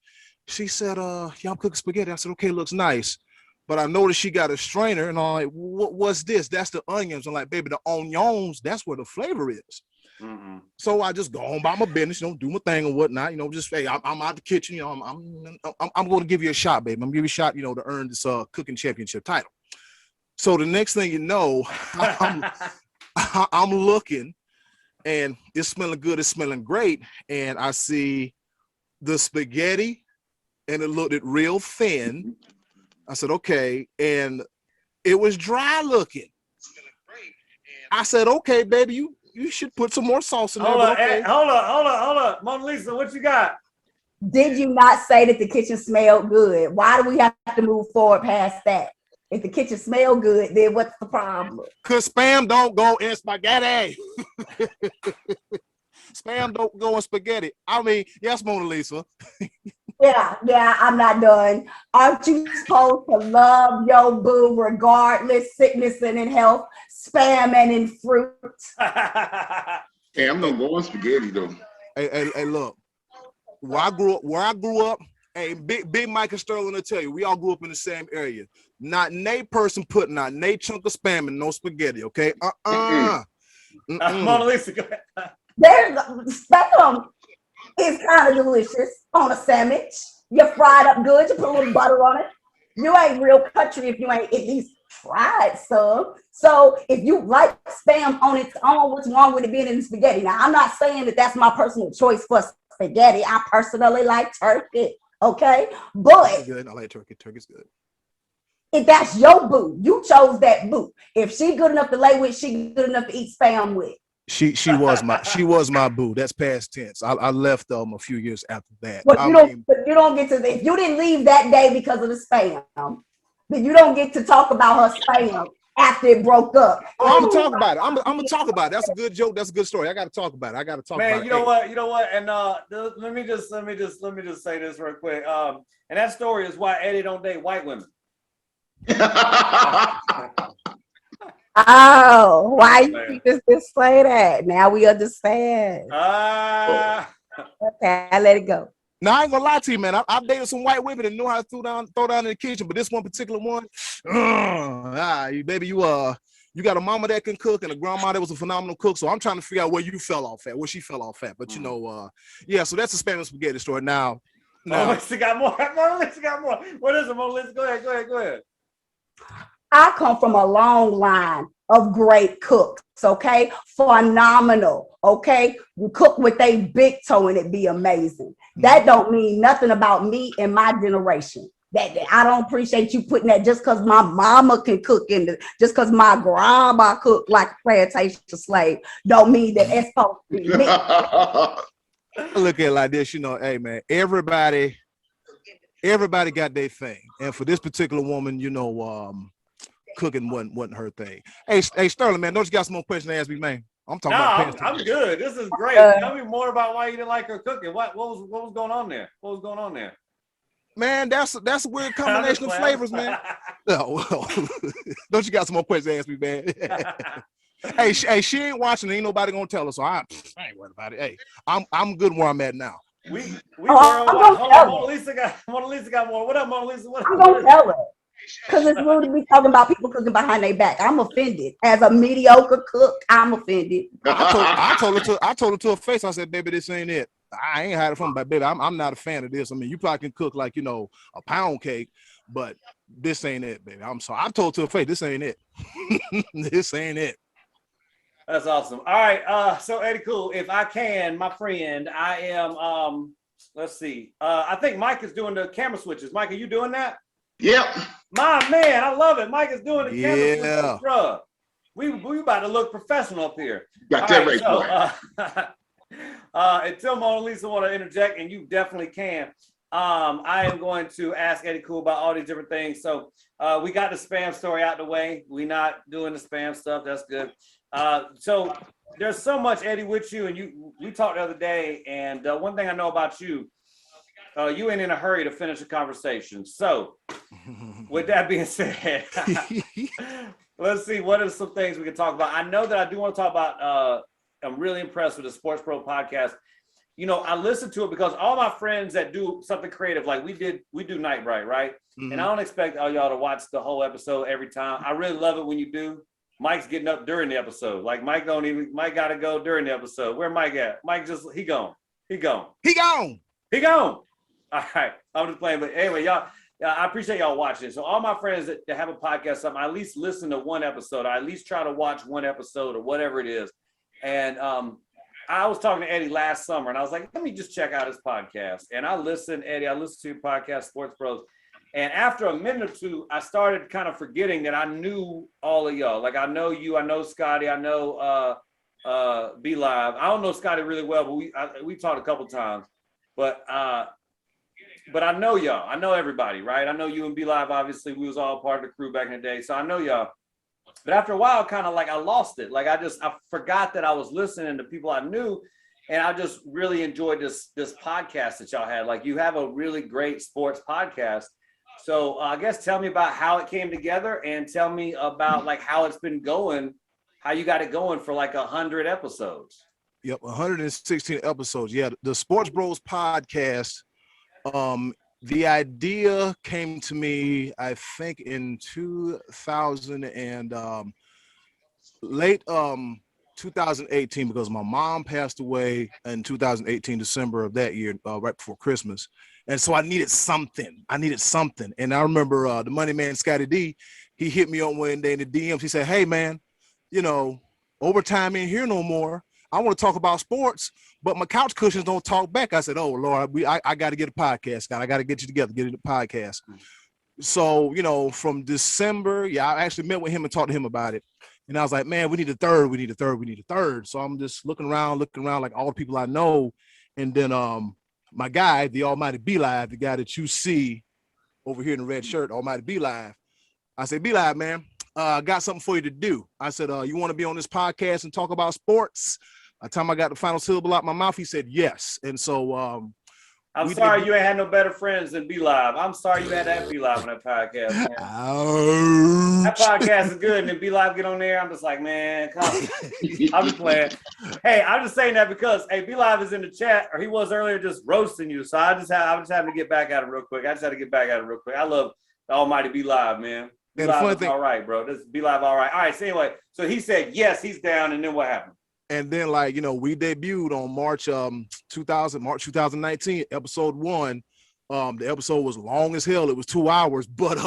She said, yeah, I'm cooking spaghetti. I said, okay, looks nice. But I noticed she got a strainer and I'm like, what's this? That's the onions. I'm like, baby, the onions, that's where the flavor is. Mm-hmm. So I just go on by my business, you know, do my thing and whatnot, you know, just, hey, I'm out the kitchen, you know, I'm going to give you a shot, baby. I'm going to give you a shot, you know, to earn this cooking championship title. So the next thing you know, I'm looking and it's smelling good. It's smelling great. And I see the spaghetti and it looked real thin. I said, okay. And it was dry looking. I said, okay, baby, you should put some more sauce in there. Hold on. MonaLisa, what you got? Did you not say that the kitchen smelled good? Why do we have to move forward past that? If the kitchen smelled good, then what's the problem? Because spam don't go in spaghetti. Spam don't go in spaghetti. I mean, yes, MonaLisa. Yeah, I'm not done. Aren't you supposed to love your boo regardless, sickness and in health, spam and in fruit? Hey, I'm gonna go on spaghetti though. Hey, look. Where I grew up, hey, big Mike and Sterling will tell you, we all grew up in the same area. Not nay person putting out nay chunk of spam and no spaghetti, okay? MonaLisa, go ahead. There's spam is kind of delicious on a sandwich. You fry it up good, you put a little butter on it. You ain't real country if you ain't at least tried some. So if you like spam on its own, what's wrong with it being in spaghetti? Now, I'm not saying that that's my personal choice for spaghetti. I personally like turkey. Okay, but Good. I like turkey. Turkey's good. if that's your boo, you chose that boo. If she good enough to lay with, she good enough to eat spam with. She was my boo. That's past tense. I left a few years after that. But you don't get to, if you didn't leave that day because of the spam, then you don't get to talk about her spam after it broke up. I'm gonna talk about it. I'm gonna talk about it. That's a good joke. That's a good story. I gotta talk about it. Man, you know what? And let me just say this real quick. And that story is why Eddie don't date white women. Oh, why you just say that? Now we understand. Okay, I let it go. Now I ain't gonna lie to you, man. I've dated some white women that know how to throw down in the kitchen, but this one particular one, baby, you got a mama that can cook and a grandma that was a phenomenal cook. So I'm trying to figure out where you fell off at, where she fell off at. But you know, yeah. So that's a Spanish spaghetti story. Now, MonaLisa got more. MonaLisa got more. What is it, MonaLisa? Go ahead. I come from a long line of great cooks, okay? Phenomenal, okay? You cook with a big toe and it be amazing. That don't mean nothing about me and my generation. That I don't appreciate you putting that just because my mama can cook just because my grandma cooked like a plantation slave, don't mean that it's supposed to be me. I look at it like this, you know, hey man, everybody got their thing. And for this particular woman, you know, cooking wasn't her thing. Hey, Sterling, man, don't you got some more questions to ask me, man? I'm talking about. I'm good. This is great. Tell me more about why you didn't like her cooking. What was going on there? What was going on there? Man, that's a weird combination of flavors, man. No, well, don't you got some more questions to ask me, man? Hey, she ain't watching. Ain't nobody gonna tell her, so I ain't worried about it. Hey, I'm good where I'm at now. MonaLisa got more. What up, MonaLisa? I'm gonna tell her. Because it's rude to be talking about people cooking behind their back. I'm offended. As a mediocre cook, I'm offended. I told her to her face, I said, baby, this ain't it. I ain't had it from, but baby, I'm not a fan of this. I mean, you probably can cook like, you know, a pound cake, but this ain't it, baby. I'm sorry. I told her to her face, this ain't it. This ain't it. That's awesome. All right. So Eddy Kool, if I can, my friend, I am, let's see. I think Mike is doing the camera switches. Mike, are you doing that? Yep. My man, I love it. Mike is doing the camera Yeah. switches. We about to look professional up here. Got that right. Until MonaLisa want to interject, and you definitely can, I am going to ask Eddy Kool about all these different things. So we got the spam story out the way. We're not doing the spam stuff. That's good. So there's so much, Eddie, with you, and we talked the other day, and one thing I know about you, you ain't in a hurry to finish a conversation. So with that being said, let's see, what are some things we can talk about? I know that I do want to talk about, I'm really impressed with the Sports Pro podcast. You know, I listen to it because all my friends that do something creative, like we do Nite Brite, right? Mm-hmm. And I don't expect all y'all to watch the whole episode every time. I really love it when you do. Mike's getting up during the episode. Like Mike got to go during the episode. Where Mike at? Mike he gone. All right, I'm just playing, but anyway, y'all, I appreciate y'all watching. So all my friends that have a podcast, I at least listen to one episode. I at least try to watch one episode or whatever it is. And I was talking to Eddie last summer, and I was like, let me just check out his podcast. And I listened to your podcast, Sports Pros. And after a minute or two, I started kind of forgetting that I knew all of y'all. Like I know you, I know Scotty, I know Be Live. I don't know Scotty really well, but we talked a couple times. But I know y'all. I know everybody, right? I know you and Be Live, obviously. We was all part of the crew back in the day. So I know y'all. But after a while, kind of like I lost it. Like I forgot that I was listening to people I knew. And I just really enjoyed this podcast that y'all had. Like you have a really great sports podcast. So I guess tell me about how it came together and tell me about like how it's been going, how you got it going for like 100 episodes. Yep, 116 episodes. Yeah, the Sports Bros podcast. The idea came to me, I think, in 2000 and late 2018, because my mom passed away in 2018, December of that year, right before Christmas. And so I needed something. And I remember the money man, Scotty D, he hit me on one day in the DMs. He said, hey, man, you know, overtime ain't here no more. I want to talk about sports, but my couch cushions don't talk back. I said, oh Lord, I got to get a podcast, Scott. I got to get you together, get a podcast. So, you know, from December, I actually met with him and talked to him about it. And I was like, man, we need a third. So I'm just looking around like all the people I know. And then my guy, the Almighty Be Live, the guy that you see over here in the red shirt, Almighty Be Live. I said, Be Live, man, I got something for you to do. I said, you want to be on this podcast and talk about sports? By the time I got the final syllable out my mouth, he said yes. And so I'm sorry you ain't had no better friends than Be Live. I'm sorry you had that Be Live on that podcast. Man. That podcast is good, and then Be Live get on there. I'm just like, man, come on. I'm just playing. Hey, I'm just saying that because Be Live is in the chat, or he was earlier just roasting you. So I'm just having to get back at him real quick. I love the Almighty Be Live, man. Be Live is all right, bro. This Be Live all right. All right. So anyway, so he said yes, he's down, and then what happened? And then, like, you know, we debuted on March 2019, episode 1. The episode was long as hell. It was 2 hours, but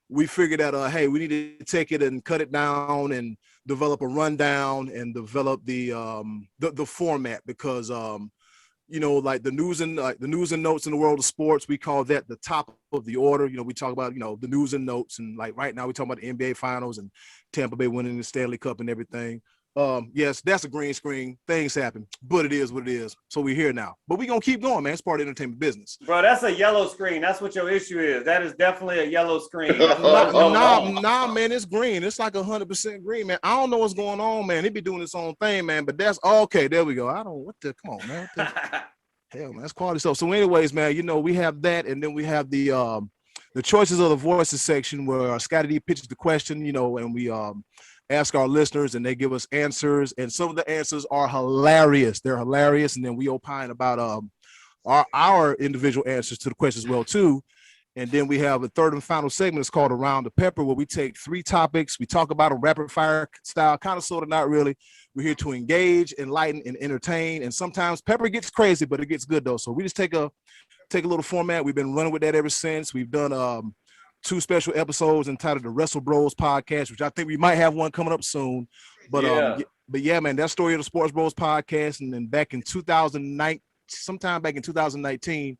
we figured that hey, we need to take it and cut it down and develop a rundown and develop the format, because you know, like the news and notes in the world of sports, we call that the top of the order. You know, we talk about, you know, the news and notes, and like right now we talk about the NBA finals and Tampa Bay winning the Stanley Cup and everything. Yes, that's a green screen. Things happen, but it is what it is. So we're here now. But we're going to keep going, man. It's part of the entertainment business. Bro, that's a yellow screen. That's what your issue is. That is definitely a yellow screen. Nah, man, it's green. It's like 100% green, man. I don't know what's going on, man. He be doing his own thing, man. But that's okay. There we go. Come on, man. Hell, man, that's quality stuff. So anyways, man, you know, we have that. And then we have the choices of the voices section where Scotty D pitches the question, you know, and we ask our listeners and they give us answers, and some of the answers are hilarious. They're hilarious. And then we opine about our individual answers to the questions as well too. And then we have a third and final segment. It's called Around the Pepper, where we take 3 topics. We talk about a rapid fire style, kind of, sort of, not really. We're here to engage, enlighten, and entertain. And sometimes Pepper gets crazy, but it gets good though. So we just take a little format. We've been running with that ever since. We've done 2 special episodes entitled the Wrestle Bros podcast, which I think we might have one coming up soon. But yeah, man, that story of the Sports Bros podcast. And then back in 2009, sometime back in 2019,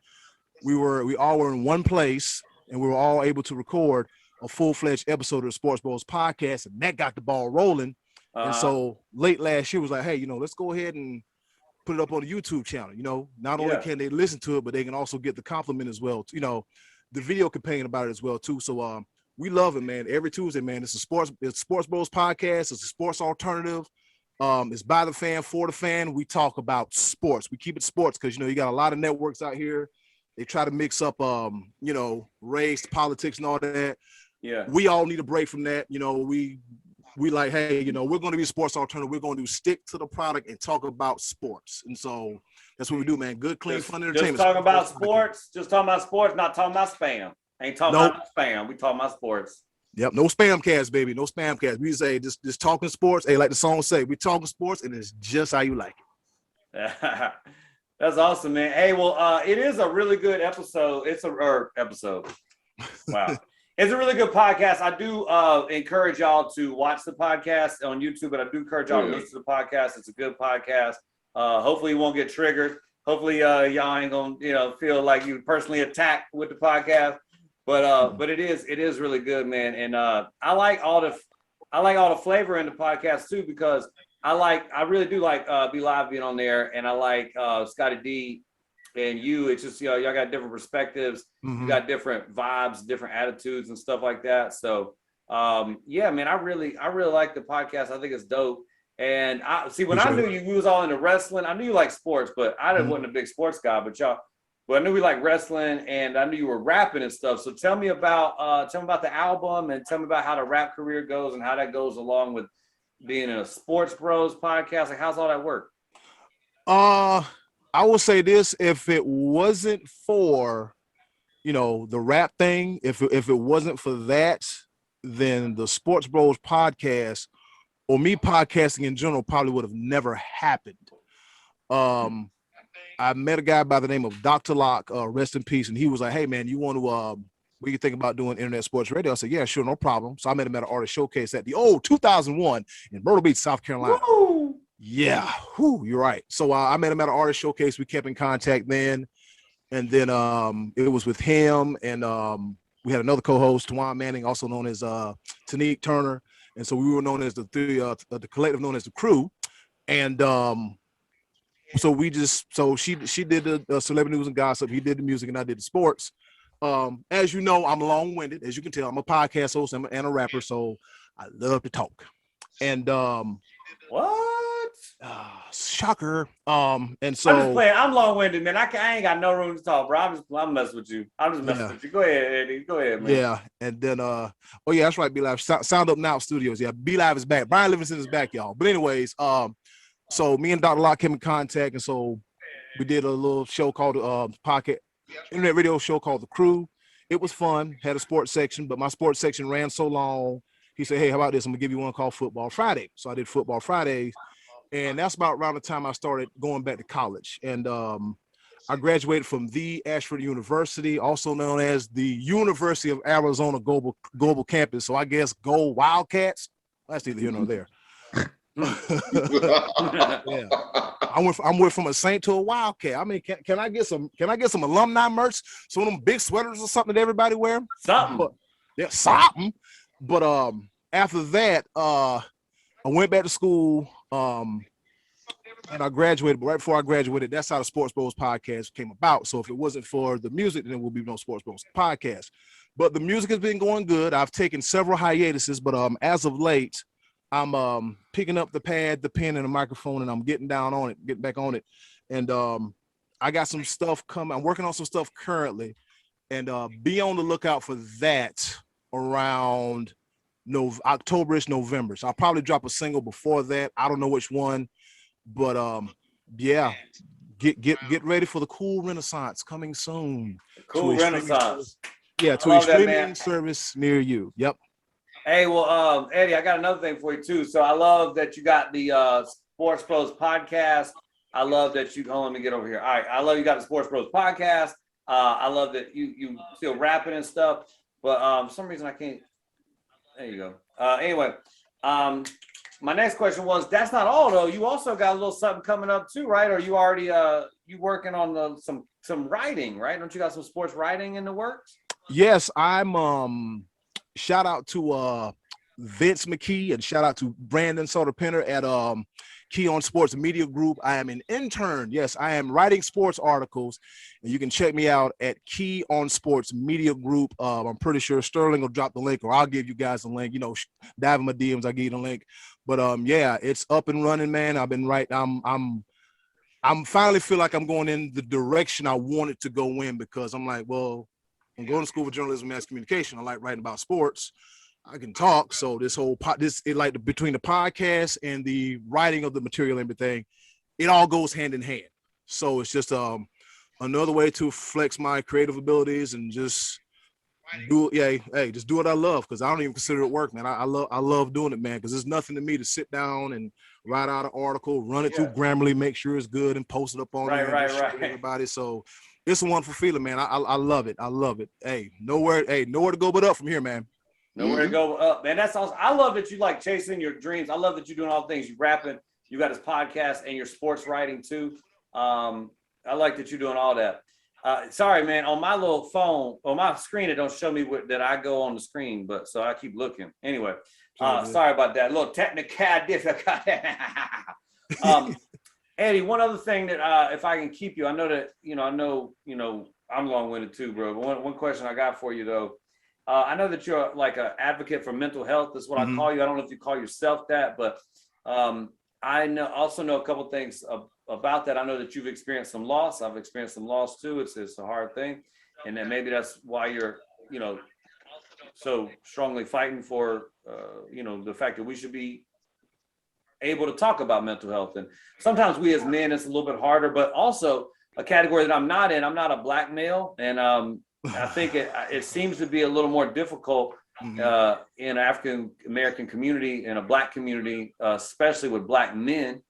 we all were in one place, and we were all able to record a full-fledged episode of the Sports Bros podcast, and that got the ball rolling. And so late last year was like, hey, you know, let's go ahead and put it up on the YouTube channel. You know, not only can they listen to it, but they can also get the compliment as well. You know, the video campaign about it as well too. So we love it, man. Every Tuesday, man, it's Sports Bros podcast. It's a sports alternative. It's by the fan, for the fan. We talk about sports. We keep it sports because, you know, you got a lot of networks out here. They try to mix up you know, race, politics, and all that. Yeah. We all need a break from that. You know, we like, hey, you know, we're going to be sports alternative. We're going to stick to the product and talk about sports. And so that's what we do, man. Good, clean, fun entertainment. Just talking about sports. Just talking about sports, not talking about spam. Ain't talking about spam. We talking about sports. Yep, no spam cast, baby. No spam cast. We say just talking sports. Hey, like the song say, we talking sports, and it's just how you like it. That's awesome, man. Hey, well, it is a really good episode. Episode. Wow. It's a really good podcast. I do encourage y'all to watch the podcast on YouTube, but I do encourage y'all to listen to the podcast. It's a good podcast. Hopefully you won't get triggered. Hopefully y'all ain't gonna, you know, feel like you personally attacked with the podcast. But it is really good, man. And I like all the flavor in the podcast too, because I really do like Be Live being on there, and I like Scotty D and you. It's just, you know, y'all got different perspectives, you got different vibes, different attitudes and stuff like that. So yeah, man, I really like the podcast. I think it's dope. And I knew you was all into wrestling. I knew you like sports, but I wasn't a big sports guy. But I knew we like wrestling, and I knew you were rapping and stuff. So tell me about the album, and tell me about how the rap career goes and how that goes along with being in a Sports Bros podcast. Like, how's all that work? I will say this: if it wasn't for, you know, the rap thing, if it wasn't for that, then the Sports Bros podcast, or me podcasting in general, probably would have never happened. I met a guy by the name of Dr. Locke, rest in peace, and he was like, "Hey, man, you want to? We can think about doing internet sports radio." I said, "Yeah, sure, no problem." So I met him at an artist showcase at the old 2001 in Myrtle Beach, South Carolina. Woo! Yeah, whew, you're right. So I met him at an artist showcase. We kept in contact then, and then it was with him, and we had another co-host, Twan Manning, also known as Tanique Turner, and so we were known as the collective known as the Crew, and so she did the celebrity news and gossip, he did the music, and I did the sports. As you know, I'm long-winded, as you can tell. I'm a podcast host and a rapper, so I love to talk. And what? Shocker. And so I'm just playing. I'm long-winded, man. I ain't got no room to talk, bro. I'm messing with you. I'm just messing with you. Go ahead, Eddie. Go ahead, man. Yeah, and then oh yeah, that's right. Be Live, Sound Up Now Studios. Yeah, Be Live is back. Brian Livingston is back, y'all. But anyways, so me and Dr. Locke came in contact, and so we did a little show called Pocket Internet Radio show called The Crew. It was fun. Had a sports section, but my sports section ran so long. He said, "Hey, how about this? I'm gonna give you one called Football Friday." So I did Football Fridays, and that's about around the time I started going back to college. And I graduated from the Ashford University, also known as the University of Arizona Global Campus. So I guess go Wildcats. That's neither here nor there. Yeah, I went from a Saint to a Wildcat. I mean, can I get some alumni merch? Some of them big sweaters or something that everybody wear? Something. Yeah, something. But after that, I went back to school. And I graduated, but right before I graduated, that's how the Sports Bros podcast came about. So if it wasn't for the music, then there would be no Sports Bros podcast. But the music has been going good. I've taken several hiatuses, but as of late, I'm picking up the pad, the pen, and the microphone, and I'm getting back on it. And I got some stuff coming. I'm working on some stuff currently, and be on the lookout for that around October-ish, November. So I'll probably drop a single before that. I don't know which one. But yeah, get ready for the Cool Renaissance coming soon. Cool Renaissance. Yeah, to a streaming service near you. Yep. Hey, well, Eddie, I got another thing for you too. So I love that you got the Sports Bros podcast. I love that you. Hold on, let me get over here. All right, I love you got the Sports Bros podcast. I love that you still rapping and stuff. But for some reason I can't. There you go. Anyway, my next question was, that's not all though. You also got a little something coming up too, right? Or you already you working on some writing, right? Don't you got some sports writing in the works? Yes, I'm shout out to Vince McKee and shout out to Brandon Soder-Penner at Key on Sports Media Group. I am an intern. Yes, I am writing sports articles, and you can check me out at Key on Sports Media Group. I'm pretty sure Sterling will drop the link, or I'll give you guys the link. You know, dive in my DMs, I give you the link. But yeah, it's up and running, man. I've been writing. I'm finally feel like I'm going in the direction I wanted to go in, because I'm like, well, I'm going to school for journalism and mass communication. I like writing about sports. I can talk. So this whole between the podcast and the writing of the material and everything, it all goes hand in hand. So it's just another way to flex my creative abilities and just just do what I love, because I don't even consider it work, man. I love doing it, man, because there's nothing to me to sit down and write out an article, run it through Grammarly, make sure it's good, and post it up on there. Right. Everybody. So it's a wonderful feeling, man. I love it. I love it. Nowhere to go but up from here, man. Nowhere to go up, man. That's awesome. I love that you like chasing your dreams. I love that you're doing all the things. You rapping, you got his podcast, and your sports writing too. I like that you're doing all that. Sorry, man. On my little phone, on my screen, it don't show me that I go on the screen, but so I keep looking. Anyway, sorry about that. A little technical difficult. Eddie, one other thing that if I can keep you, I know that I know I'm long-winded too, bro. But one question I got for you though. I know that you're like an advocate for mental health. That's what I call you. I don't know if you call yourself that, but I also know a couple things about that. I know that you've experienced some loss. I've experienced some loss too. It's a hard thing, and then maybe that's why you're so strongly fighting for the fact that we should be able to talk about mental health. And sometimes we as men, it's a little bit harder, but also a category that I'm not in. I'm not a black male, and I think it seems to be a little more difficult in African American community and a black community, especially with black men,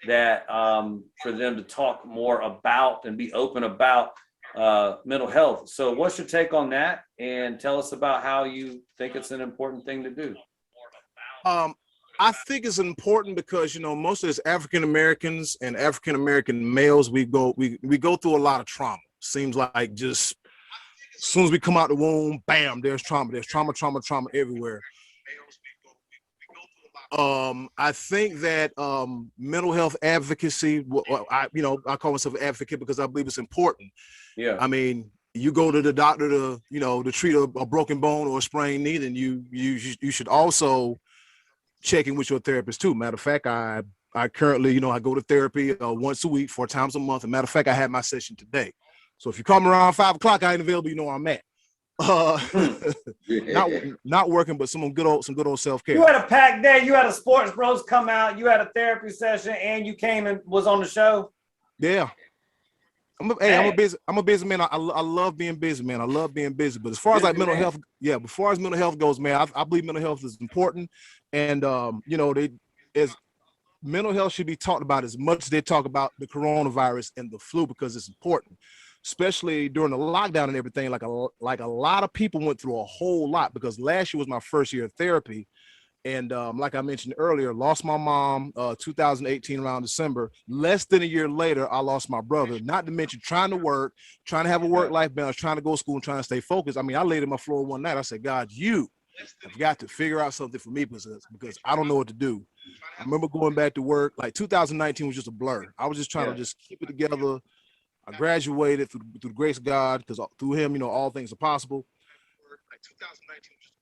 that for them to talk more about and be open about mental health. So what's your take on that? And tell us about how you think it's an important thing to do. I think it's important because, you know, most of us African Americans and African American males, we go through a lot of trauma. Seems like just as soon as we come out the womb, bam, there's trauma. There's trauma everywhere. I think that mental health advocacy, I call myself an advocate because I believe it's important. Yeah. I mean, you go to the doctor to treat a broken bone or a sprained knee, then you should also check in with your therapist too. Matter of fact, I currently, I go to therapy once a week, 4 times a month. And matter of fact, I had my session today. So if you come around 5 o'clock, I ain't available, you know where I'm at. Not working, but some good old self-care. You had a packed day. You had a sports bros come out. You had a therapy session, and you came and was on the show. Yeah. I'm a busy man. I love being busy, man. I love being busy. But as far as like mental health, as far as mental health goes, man, I believe mental health is important. And mental health should be talked about as much as they talk about the coronavirus and the flu, because it's important, especially during the lockdown and everything. Like a lot of people went through a whole lot, because last year was my first year of therapy. And like I mentioned earlier, lost my mom 2018 around December. Less than a year later, I lost my brother. Not to mention trying to have a work-life balance, trying to go to school and trying to stay focused. I mean, I laid on my floor one night. I said, God, you have got to figure out something for me because I don't know what to do. I remember going back to work. Like 2019 was just a blur. I was just trying to just keep it together. I graduated through the grace of God, because through him, all things are possible.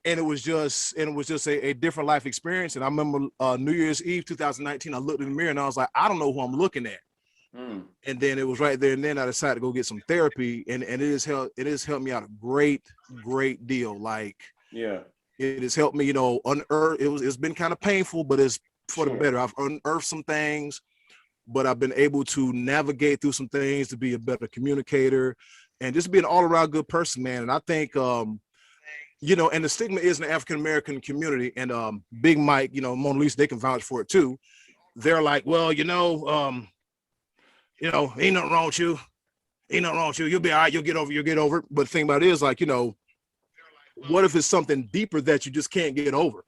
And it was just a different life experience. And I remember New Year's Eve 2019, I looked in the mirror and I was like, I don't know who I'm looking at. And then it was right there and then I decided to go get some therapy, and it has helped me out a great deal. Like, it has helped me, unearth. It's been kind of painful, but it's for the better. I've unearthed some things, but I've been able to navigate through some things to be a better communicator and just be an all-around good person, man. And I think and the stigma is in the African-American community, and Big Mike, MonaLisa, they can vouch for it too. They're like, well, ain't nothing wrong with you. Ain't nothing wrong with you. You'll be all right. You'll get over it. But the thing about it is, like, what if it's something deeper that you just can't get over?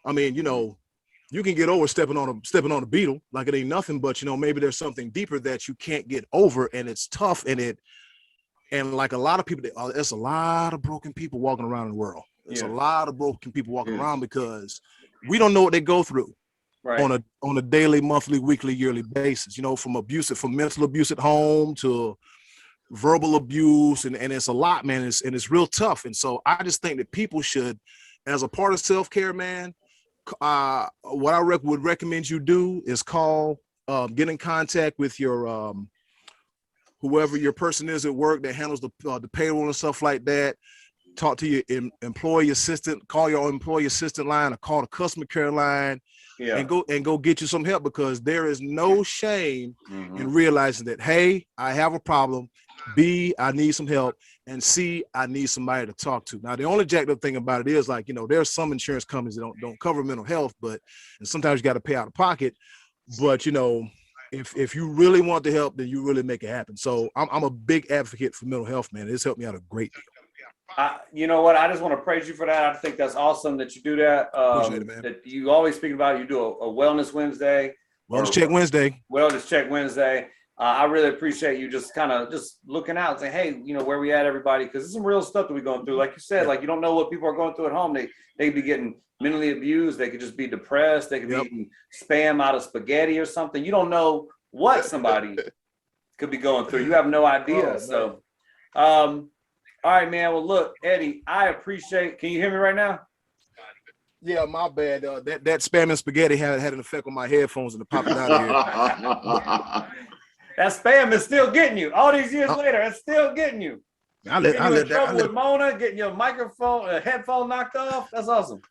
I mean, you can get over stepping on a beetle like it ain't nothing, but maybe there's something deeper that you can't get over, and it's tough, and like a lot of people, there's a lot of broken people walking around in the world. There's a lot of broken people walking around because we don't know what they go through on a daily, monthly, weekly, yearly basis. From mental abuse at home to verbal abuse, and it's a lot, man. And it's real tough. And so I just think that people should, as a part of self-care, man, what I would recommend you do is get in contact with your whoever your person is at work that handles the payroll and stuff like that. Talk to your employee assistant, call your employee assistant line, or call the customer care line, and go get you some help, because there is no shame in realizing that, hey, I have a problem, B, I need some help, and C, I need somebody to talk to. Now, the only jacked up thing about it is, like, there's some insurance companies that don't cover mental health, and sometimes you got to pay out of pocket. But if you really want the help, then you really make it happen. So I'm a big advocate for mental health, man. It's helped me out a great deal. You know what? I just want to praise you for that. I think that's awesome that you do that. Appreciate it, man. That you always speak about. You do a Wellness Wednesday. Wellness Check Wednesday. Wellness Check Wednesday. I really appreciate you just looking out and saying, hey, where we at, everybody? Because there's some real stuff that we're going through. Like you said, like, you don't know what people are going through at home. They be getting mentally abused. They could just be depressed. They could be eating spam out of spaghetti or something. You don't know what somebody could be going through. You have no idea. All right, man. Well, look, Eddie, I appreciate. Can you hear me right now? Yeah, my bad. That spam and spaghetti had an effect on my headphones and it popped out of here. That spam is still getting you. All these years later, it's still getting you. I let trouble with Mona, getting your headphone knocked off. That's awesome.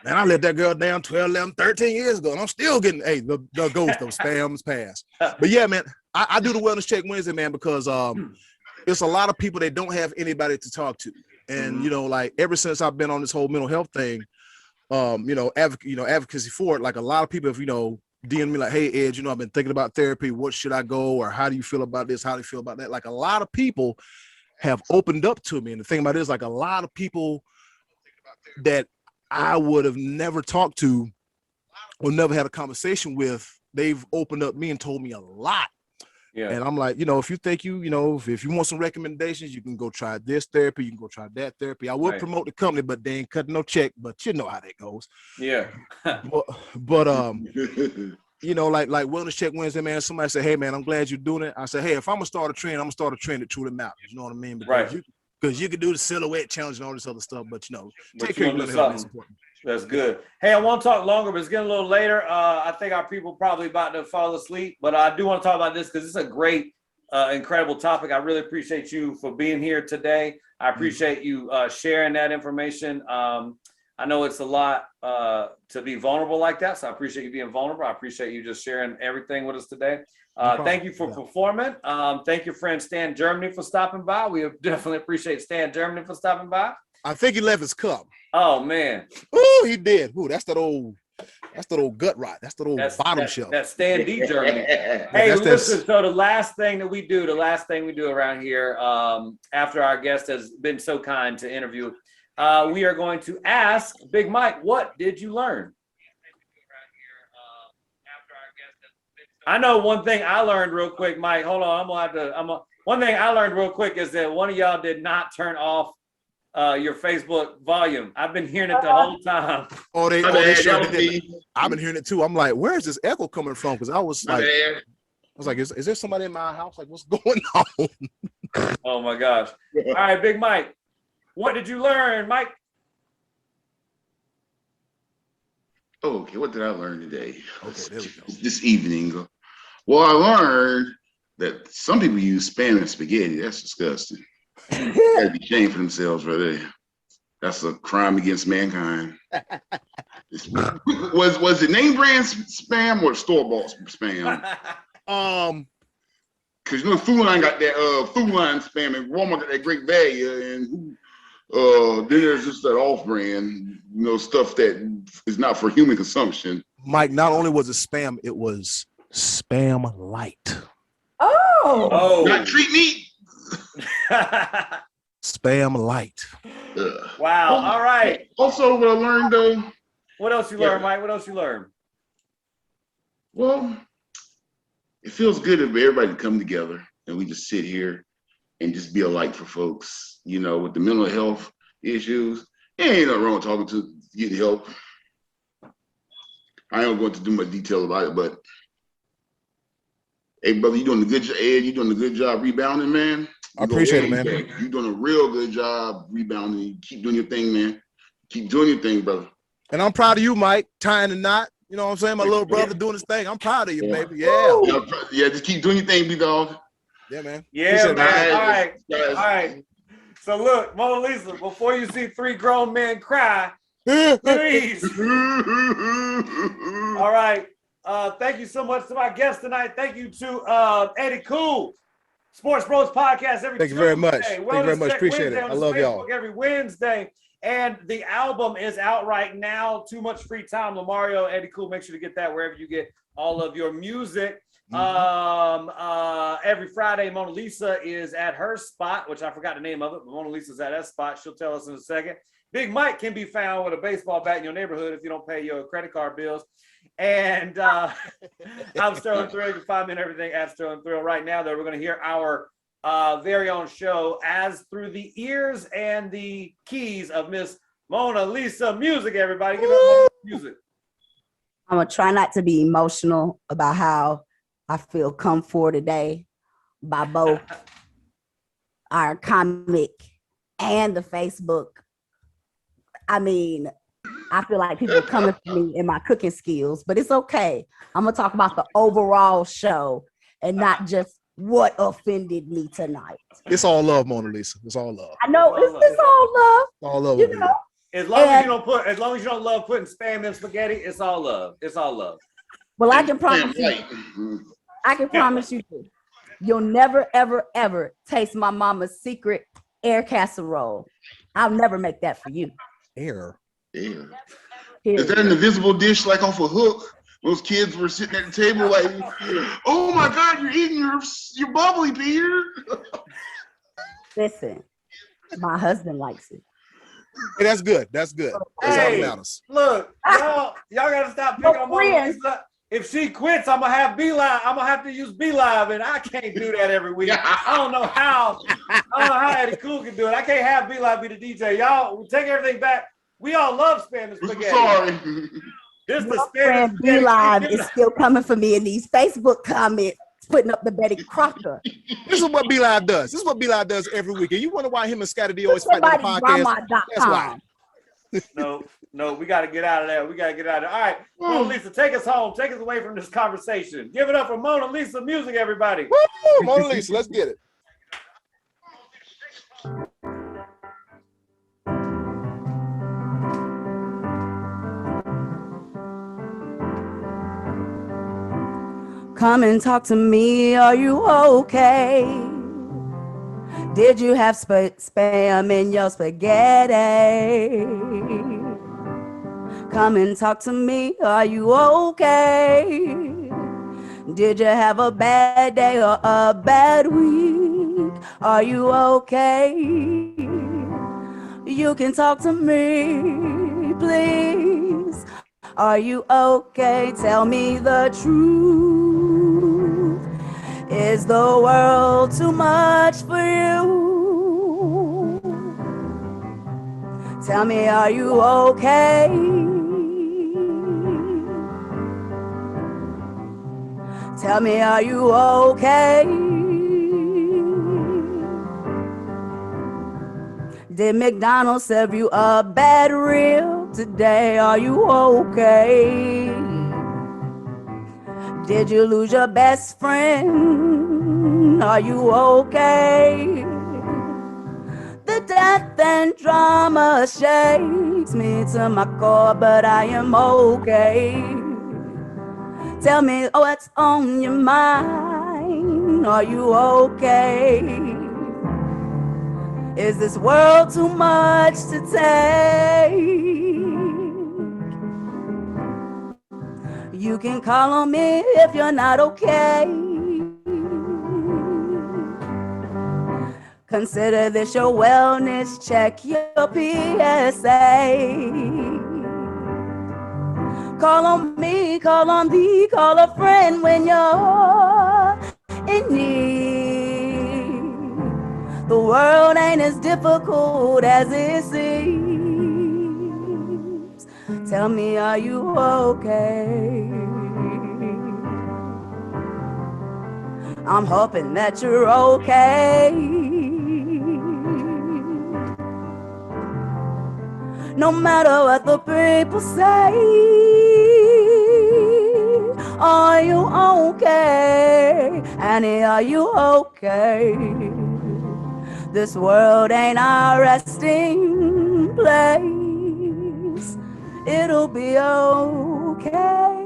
Man, I let that girl down 12, 11, 13 years ago, and I'm still getting the ghost of spams pass. But yeah, man, I do the Wellness Check Wednesday, man, because it's a lot of people that don't have anybody to talk to. And, like, ever since I've been on this whole mental health thing, advocacy for it, like, a lot of people have, DM me like, hey, Ed, I've been thinking about therapy. What should I go? Or how do you feel about this? How do you feel about that? Like, a lot of people have opened up to me. And the thing about it is, like, a lot of people that I would have never talked to or never had a conversation with, they've opened up me and told me a lot. Yeah. And I'm like, you know, if you think if you want some recommendations, you can go try this therapy, you can go try that therapy. I will promote the company, but they ain't cutting no check, but you know how that goes. Yeah. but you know, like Wellness Check Wednesday, man, somebody said, hey man, I'm glad you're doing it. I said, hey, if I'm gonna start a trend, I'm gonna start a trend that truly matters. You know what I mean? Because you can do the silhouette challenge and all this other stuff, but you know, take care of your mental health. That's important. That's good. Hey, I want to talk longer, but it's getting a little later. I think our people probably about to fall asleep, but I do want to talk about this because it's a great, incredible topic. I really appreciate you for being here today. I appreciate you sharing that information. I know it's a lot to be vulnerable like that, so I appreciate you being vulnerable. I appreciate you just sharing everything with us today. Thank you for performing. Thank your friend Stan Germany for stopping by. We definitely appreciate Stan Germany for stopping by. I think he left his cup. Oh man. Oh, he did. Ooh, that's that old gut rot. That's that old bottom shelf. That's Stan D Germany. Hey, listen, so the last thing we do around here, after our guest has been so kind to interview, we are going to ask Big Mike, what did you learn? I know one thing I learned real quick, Mike. Hold on, one thing I learned real quick is that one of y'all did not turn off your Facebook volume. I've been hearing it the whole time. They sure did. I've been hearing it too. I'm like, where is this echo coming from? Because I was like, is there somebody in my house? Like, what's going on? Oh my gosh. All right, Big Mike. What did you learn, Mike? Okay, what did I learn today? Okay, there we go. This evening. Well, I learned that some people use spam and spaghetti. That's disgusting. They gotta be ashamed for themselves right there. That's a crime against mankind. Was it name brand spam or store-bought spam? Because you know Food Line got that Food Line spam, and Walmart got that great value, and then there's just that off-brand, stuff that is not for human consumption. Mike, not only was it spam, it was spam light. Oh. Not treat meat. Spam light. Wow. All right. Also, what I learned though. What else you learned, Mike? What else you learned? Well, it feels good if everybody come together and we just sit here and just be a light for folks, with the mental health issues. Ain't nothing wrong with talking to get help. I ain't going to do much detail about it, but hey, brother, you doing a good job. Ed, you doing a good job rebounding, man. I appreciate it, man. You're doing a real good job rebounding. Keep doing your thing, man. Keep doing your thing, brother. And I'm proud of you, Mike, tying the knot. You know what I'm saying? My little brother doing his thing. I'm proud of you, baby. Yeah, just keep doing your thing, big dog. Yeah, man. Yeah, man. All right. So look, MonaLisa, before you see three grown men cry, please. All right. Thank you so much to my guest tonight. Thank you to Eddy Kool, Sports Bros Podcast every Tuesday. Thank you very much. Thank you very much. Appreciate it. I love y'all. Every Wednesday. And the album is out right now. Too Much Free Time. Lamario, Eddy Kool. Make sure to get that wherever you get all of your music. Every Friday, MonaLisa is at her spot, which I forgot the name of it, but MonaLisa's at that spot. She'll tell us in a second. Big Mike can be found with a baseball bat in your neighborhood if you don't pay your credit card bills. And I'm Sterling Thrill. You can find me and everything at Sterling Thrill. Right now, though, we're going to hear our very own show as through the ears and the keys of Miss MonaLisa Musiq. Everybody, give up music. I'm going to try not to be emotional about how I feel come for today by both our comic and the Facebook. I mean, I feel like people are coming for me in my cooking skills, but it's okay. I'm going to talk about the overall show and not just what offended me tonight. It's all love, MonaLisa. It's all love. I know it's all love. All love. You know? As long as you don't love putting spam in spaghetti, it's all love. It's all love. Well, I can promise you. I can promise you, you'll never, ever, ever taste my mama's secret air casserole. I'll never make that for you. Air. Yeah. Is that an invisible dish like off a hook? Those kids were sitting at the table like, oh my God, you're eating your bubbly, Peter. Listen, my husband likes it. Hey, that's good. That's good. That's all that Hey, matters. look, y'all gotta stop picking on friends. MonaLisa. If she quits, I'm gonna have Beeline. I'm gonna have to use Beeline, and I can't do that every week. I don't know how. I don't know how Eddy Kool can do it. I can't have Beeline be the DJ. Y'all take everything back. We all love spam and spaghetti. Sorry. This the Your spam and friend spaghetti. Beeline is still coming for me in these Facebook comments, putting up the Betty Crocker. This is what Beeline does. This is what Beeline does every week. And you wonder why him and Scotty D always fight on the podcast. That's why. No, we got to get out of there. We got to get out of there. All right, MonaLisa, take us home. Take us away from this conversation. Give it up for MonaLisa Musiq, everybody. Woo! MonaLisa, let's get it. Come and talk to me. Are you okay? Did you have spam in your spaghetti? Come and talk to me. Are you okay? Did you have a bad day or a bad week? Are you okay? You can talk to me, please. Are you okay? Tell me the truth. Is the world too much for you? Tell me, are you okay? Tell me, are you okay? Did McDonald's serve you a bad rib today? Are you okay? Did you lose your best friend? Are you okay? The death and drama shakes me to my core, but I am okay. Tell me what's on your mind. Are you okay? Is this world too much to take? You can call on me if you're not okay. Consider this your wellness check, your PSA. Call on me, call on thee, call a friend when you're in need. The world ain't as difficult as it seems. Tell me, are you okay? I'm hoping that you're okay. No matter what the people say, are you okay? Annie, are you okay? This world ain't our resting place. It'll be okay.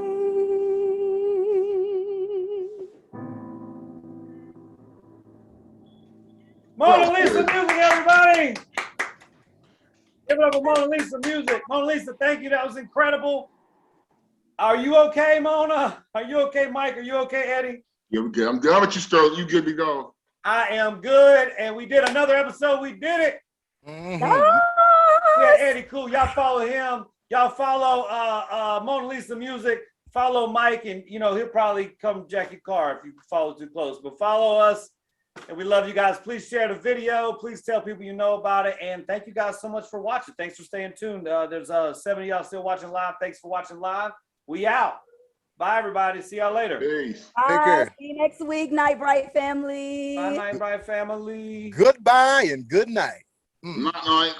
MonaLisa Musiq, everybody. Give it up for MonaLisa Musiq. MonaLisa, thank you. That was incredible. Are you okay, Mona? Are you okay, Mike? Are you okay, Eddie? Yeah, we good. I'm good. How about you, Sterling? You good to go? I am good. And we did another episode. We did it. Yeah, Eddy Kool. Y'all follow him. Y'all follow MonaLisa Musiq. Follow Mike, and he'll probably come jack your car if you follow too close. But follow us. And we love you guys. Please share the video. Please tell people you know about it. And thank you guys so much for watching. Thanks for staying tuned. There's 7 of y'all still watching live. Thanks for watching live. We out. Bye, everybody. See y'all later. Peace. Take care. See you next week, Nite Brite family. Bye, Nite Brite family. Goodbye and good night. Night, night.